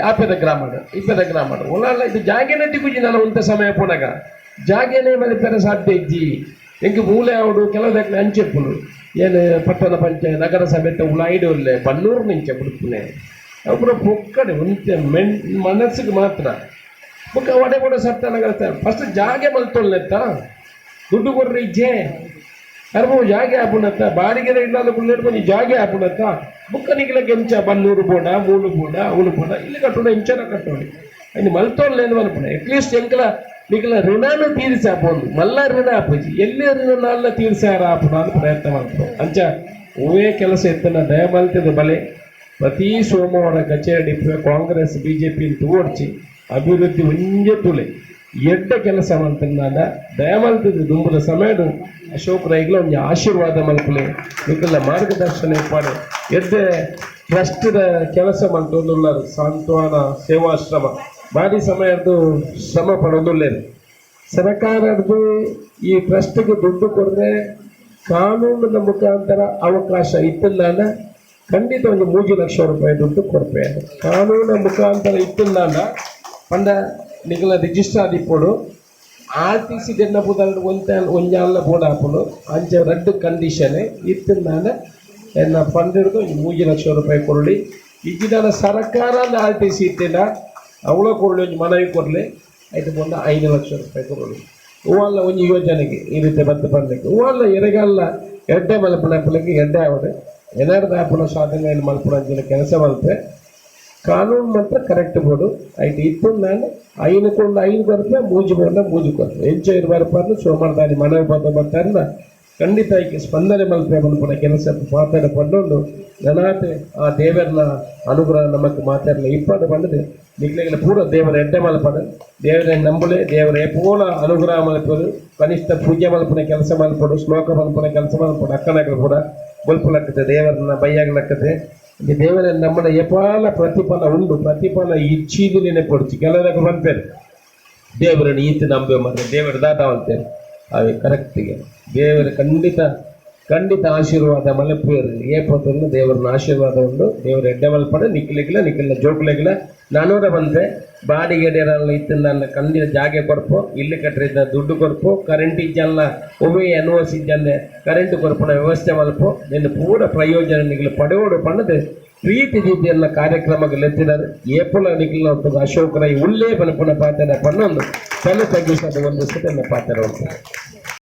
ಆಪೆದ ಗ್ರಾಮಡು ಇಪ್ಪದ ಗ್ರಾಮಡು ಉಲಾಲ ಇದು ಜಾಗೆನ ಟಿಗುಜಿ ನಾನು ಉಂಟ ಸಮಯ ಪುನಗ ಜಾಗೆನೇ ಮಲ್ಪೆರ ಸಾಧ್ಯ ಇಜ್ಜಿ ಎಂಗೆ ಮೂಲೆ ಅವಡು ಕೆಲವು ಅಂಚೆಪ್ಪುಲು ಏನು ಪಟ್ಟಣ ಪಂಚಾಯತ್ ನಗರ ಸಮೇತ ಉಲಾಯಿಡು ಒಳ್ಳೆ ಬನ್ನೂರು ನಿಂಚೆ ಬಿಡ್ತುನೆ ಅವುರ ಪೊಕ್ಕಡೆ ಒಂತೆ ಮನಸ್ಸಿಗೆ ಮಾತ್ರ ಮುಖ ಒಡೆ ಕೂಡ ಸತ್ತಾನಾಗತ್ತೆ ಫಸ್ಟ್ ಜಾಗೆ ಮಲ್ತೊಳ್ಳೆತ್ತ ದುಡ್ಡು ಕೊಡ್ರಿ ಇಜ್ಜೆ ಅರ್ಬೋ ಜಾಗೆ ಆಪುಣತ್ತ ಬಾಡಿಗೆ ಇಲ್ಲಾದ ಕುಳ್ಳಿಡ್ಕೊಂಡು ಈ ಜಾಗೆ ಆಪುಣತ್ತ ಬುಕ್ಕ ನಿಖಿಲ ಕೆಂಚ ಬನ್ನೂರು ಬೋಡ ಮೂಲು ಬೋಡ ಅವಳು ಬೋಡ ಇಲ್ಲಿ ಕಟ್ಟೋಣ ಇಂಚನ ಕಟ್ಟೋಣ ಇನ್ನು ಮಲ್ತೋಳ್ಳೆ ಅನ್ಪಣ ಅಟ್ಲೀಸ್ಟ್ ಎಂಕಲ ನಿಖಿಲ ಋಣನು ತೀರಿಸಾಪೋದು ಮಲ್ಲ ಋಣ ಆಪುಜಿ ಎಲ್ಲಿ ಋಣ ತೀರ್ಸಾರ ಆಪುಣ ಅಂತ ಪ್ರಯತ್ನ ಮಾಡ್ತಾರೆ ಅಂಚ ಓವೇ ಕೆಲಸ ಎತ್ತನ ದಯಮಲ್ತದ ಬಲೆ ಪ್ರತಿ ಸೋಮವಾರ ಕಚೇರಿ ಕಾಂಗ್ರೆಸ್ ಬಿಜೆಪಿ ತೋಡ್ಚಿ ಅಭಿವೃದ್ಧಿ ಒಂಜೆ ತುಲೆ ಎಡ್ಡ ಕೆಲಸ ಮಾಡ್ತಾನ ದಯಮಲ್ತದ ದುಂಬದ ಸಮಯಡು ಅಶೋಕ್ ರೈಗ್ಲ ಒಂದು ಆಶೀರ್ವಾದ ಮಲ್ಪಲೆ ನಿಖಿಲ ಮಾರ್ಗದರ್ಶನ ಇಪ್ಪಾಡು ಎಡ್ಡೆ ಟ್ರಸ್ಟ್ದ ಕೆಲಸ ಮಾಡ್ತೊಂದುಳ್ಳರು ಸಾಂತ್ವನ ಸೇವಾಶ್ರಮ ಬಾಡಿ ಸಮಯದ್ದು ಶ್ರಮ ಪಡೋದುಳ್ಳೇರು ಸರ್ಕಾರದ್ದು ಈ ಟ್ರಸ್ಟ್ಗೆ ದುಡ್ಡು ಕೊಡದೆ ಕಾನೂನಿನ ಮುಖಾಂತರ ಅವಕಾಶ ಇತ್ತಿಲ್ಲ ಖಂಡಿತ ಒಂದು 3 ಲಕ್ಷ ರೂಪಾಯಿ ದುಡ್ಡು ಕೊಡ್ಬೇಕು ಕಾನೂನಿನ ಮುಖಾಂತರ ಇತ್ತಿಲ್ಲ ಪಂಡ ನಿಖಲ ರಿಜಿಸ್ಟರ್ ಆದಿಪ್ಪೋಡು RTC ದಿನ ಬುಧಾರು ಒಂಜಾಲ ಬೋರ್ಡ್ ಹಾಪುಡು ಅಂಚೆ ರೆಡ್ ಕಂಡೀಷನ್ ಇತ್ತಿಲ್ಲ ಎನ್ನ ಫಂಡ್ ಹಿಡಿದು 3 ಲಕ್ಷ ರೂಪಾಯಿ ಕೊರಲಿ ಈಗಿನ ಸರ್ಕಾರ RTC ಇತ್ತಿಲ್ಲ ಅವಳ ಕೊರಲಿ ಒಂದು ಮನವಿ ಕೊರಲಿ ಆಯ್ತು ಬಂದ 5 ಲಕ್ಷ ರೂಪಾಯಿ ಕೊರಲಿ ಹೂವಲ್ಲ ಒಂದು ಯೋಜನೆಗೆ ಈ ರೀತಿ ಬಂದು ಬರ್ಲಿಕ್ಕೆ ಹೂವಲ್ಲ ಎರೆಗಲ್ಲ ಎಡ್ಡೆ ಮಲ್ಪನ ಹಾಪಲಿಕ್ಕೆ ಎಡ್ಡೆ ಆವಡೆ ಏನಾರ್ದು ಹಾಪುಣ ಸಾಧನೆ ಮಲ್ಪನ ಅಂಚಿನ ಕೆಲಸ ಮಲ್ಪೆ ಕಾನೂನು ಮಾತ್ರ ಕರೆಕ್ಟ್ ಬೋಡು ಆಯ್ತು ಇತ್ತು ನಾನು 5 ಬರ್ತದೆ ಮೂಜು ಕೊಡ್ತೇವೆ ಎಂಚ ಇರಬಾರದು ಸೋಮವಾರ ದಾನಿ ಮನವಿ ಬರ್ತಾರಲ್ಲ ಖಂಡಿತ ಈಕೆ ಸ್ಪಂದನೆ ಮಲ್ಪೆ ಮಲ್ಪನ ಕೆಲಸ ಮಾತಾಡ ಪಂಡೊಂದು ನನಾತೆ ಆ ದೇವರನ ಅನುಗ್ರಹ ನಮಗೆ ಮಾತಾಡಲಿ ಇಪ್ಪಡು ಪಂಡದು ನಿಕ್ಲೆಗಳ ಪೂರ ದೇವರ ಎಡ್ಡೆ ಮಲ್ಪಡ ದೇವರ ನಂಬುಲೆ ದೇವರ ಎಪ್ಪೋಲ ಅನುಗ್ರಹ ಮಲ್ಪದು ಕನಿಷ್ಠ ಪೂಜೆ ಮಲ್ಪನ ಕೆಲಸ ಮಲ್ಪಡು ಶ್ಲೋಕ ಮಲ್ಪನ ಕೆಲಸ ಮಲ್ಪಡು ಅಕ್ಕನಾಗ ಕೂಡ ಬಲ್ಪುಲಕ್ಕತೆ ದೇವರನ್ನ ಬೈಯಾಗಲಕ್ಕತೆ ಈ ದೇವರ ನಮ್ಮನ್ನ ಎಪಾಲ ಪ್ರತಿಫಲ ಉಂಡು ಪ್ರತಿಫಲ ಇಚ್ಛೀದು ನೆನಪೊಡ್ಚಿ ಕೆಲವರಾಗ ಬಂದ್ಪೇರು ದೇವರನ್ನು ಈತ ನಂಬೆ ಮಾತ್ರ ದೇವರ ದಾಟವಂತೇರು ಅವೆ ಕರೆಕ್ಟಿಗೆ ದೇವರ ಖಂಡಿತ ಆಶೀರ್ವಾದ ಮಲಪೇರು ಏಪತ್ತನ್ನು ದೇವರನ್ನ ಆಶೀರ್ವಾದ ಉಂಡು ದೇವರ ಎಡ್ಡೆ ಮಲ್ಪಡ ನಿಖಿಲ ಜೋಕ್ಲೆಗಿಲ್ಲ ನಾನೂರ ಬಂದರೆ ಬಾಡಿಗೆ ಡೇರಲ್ಲ ಇತ್ತು ನನ್ನ ಖಂಡಿತ ಜಾಗೆ ಕೊಡ್ಪೋ ಇಲ್ಲಿ ಕಟ್ಟಿದ ದುಡ್ಡು ಕೊಡ್ಪೋ ಕರೆಂಟ್ ಇಜ್ಜಲ್ಲ ಒಮ್ಮೆ ಎನ್ಒಸಿ ಇಜ್ಜಂದೆ ಕರೆಂಟ್ ಕೊಡ್ಪೋಣ ವ್ಯವಸ್ಥೆ ಮಲ್ಪೋ ನಿನ್ನ ಪೂರ ಪ್ರಯೋಜನ ನಿಖಿಲ ಪಡೆಯೋಡು ಪಣದು ಪ್ರೀತಿ ರೀತಿಯನ್ನ ಕಾರ್ಯಕ್ರಮಗಳು ಎತ್ತಿದ್ದಾರೆ ಏಪುಲ ನಿಖಿಲ ಅಶೋಕ್ ರೈ ಉಳ್ಳೇ ಪನಪುನ ಪಾತ್ರ ಪನ್ನೊಂದು ತಲೆ ತಗ್ಗಿಸೋದು ಒಂದು ಸತಿ ಪಾತ್ರ ಉಂಟು.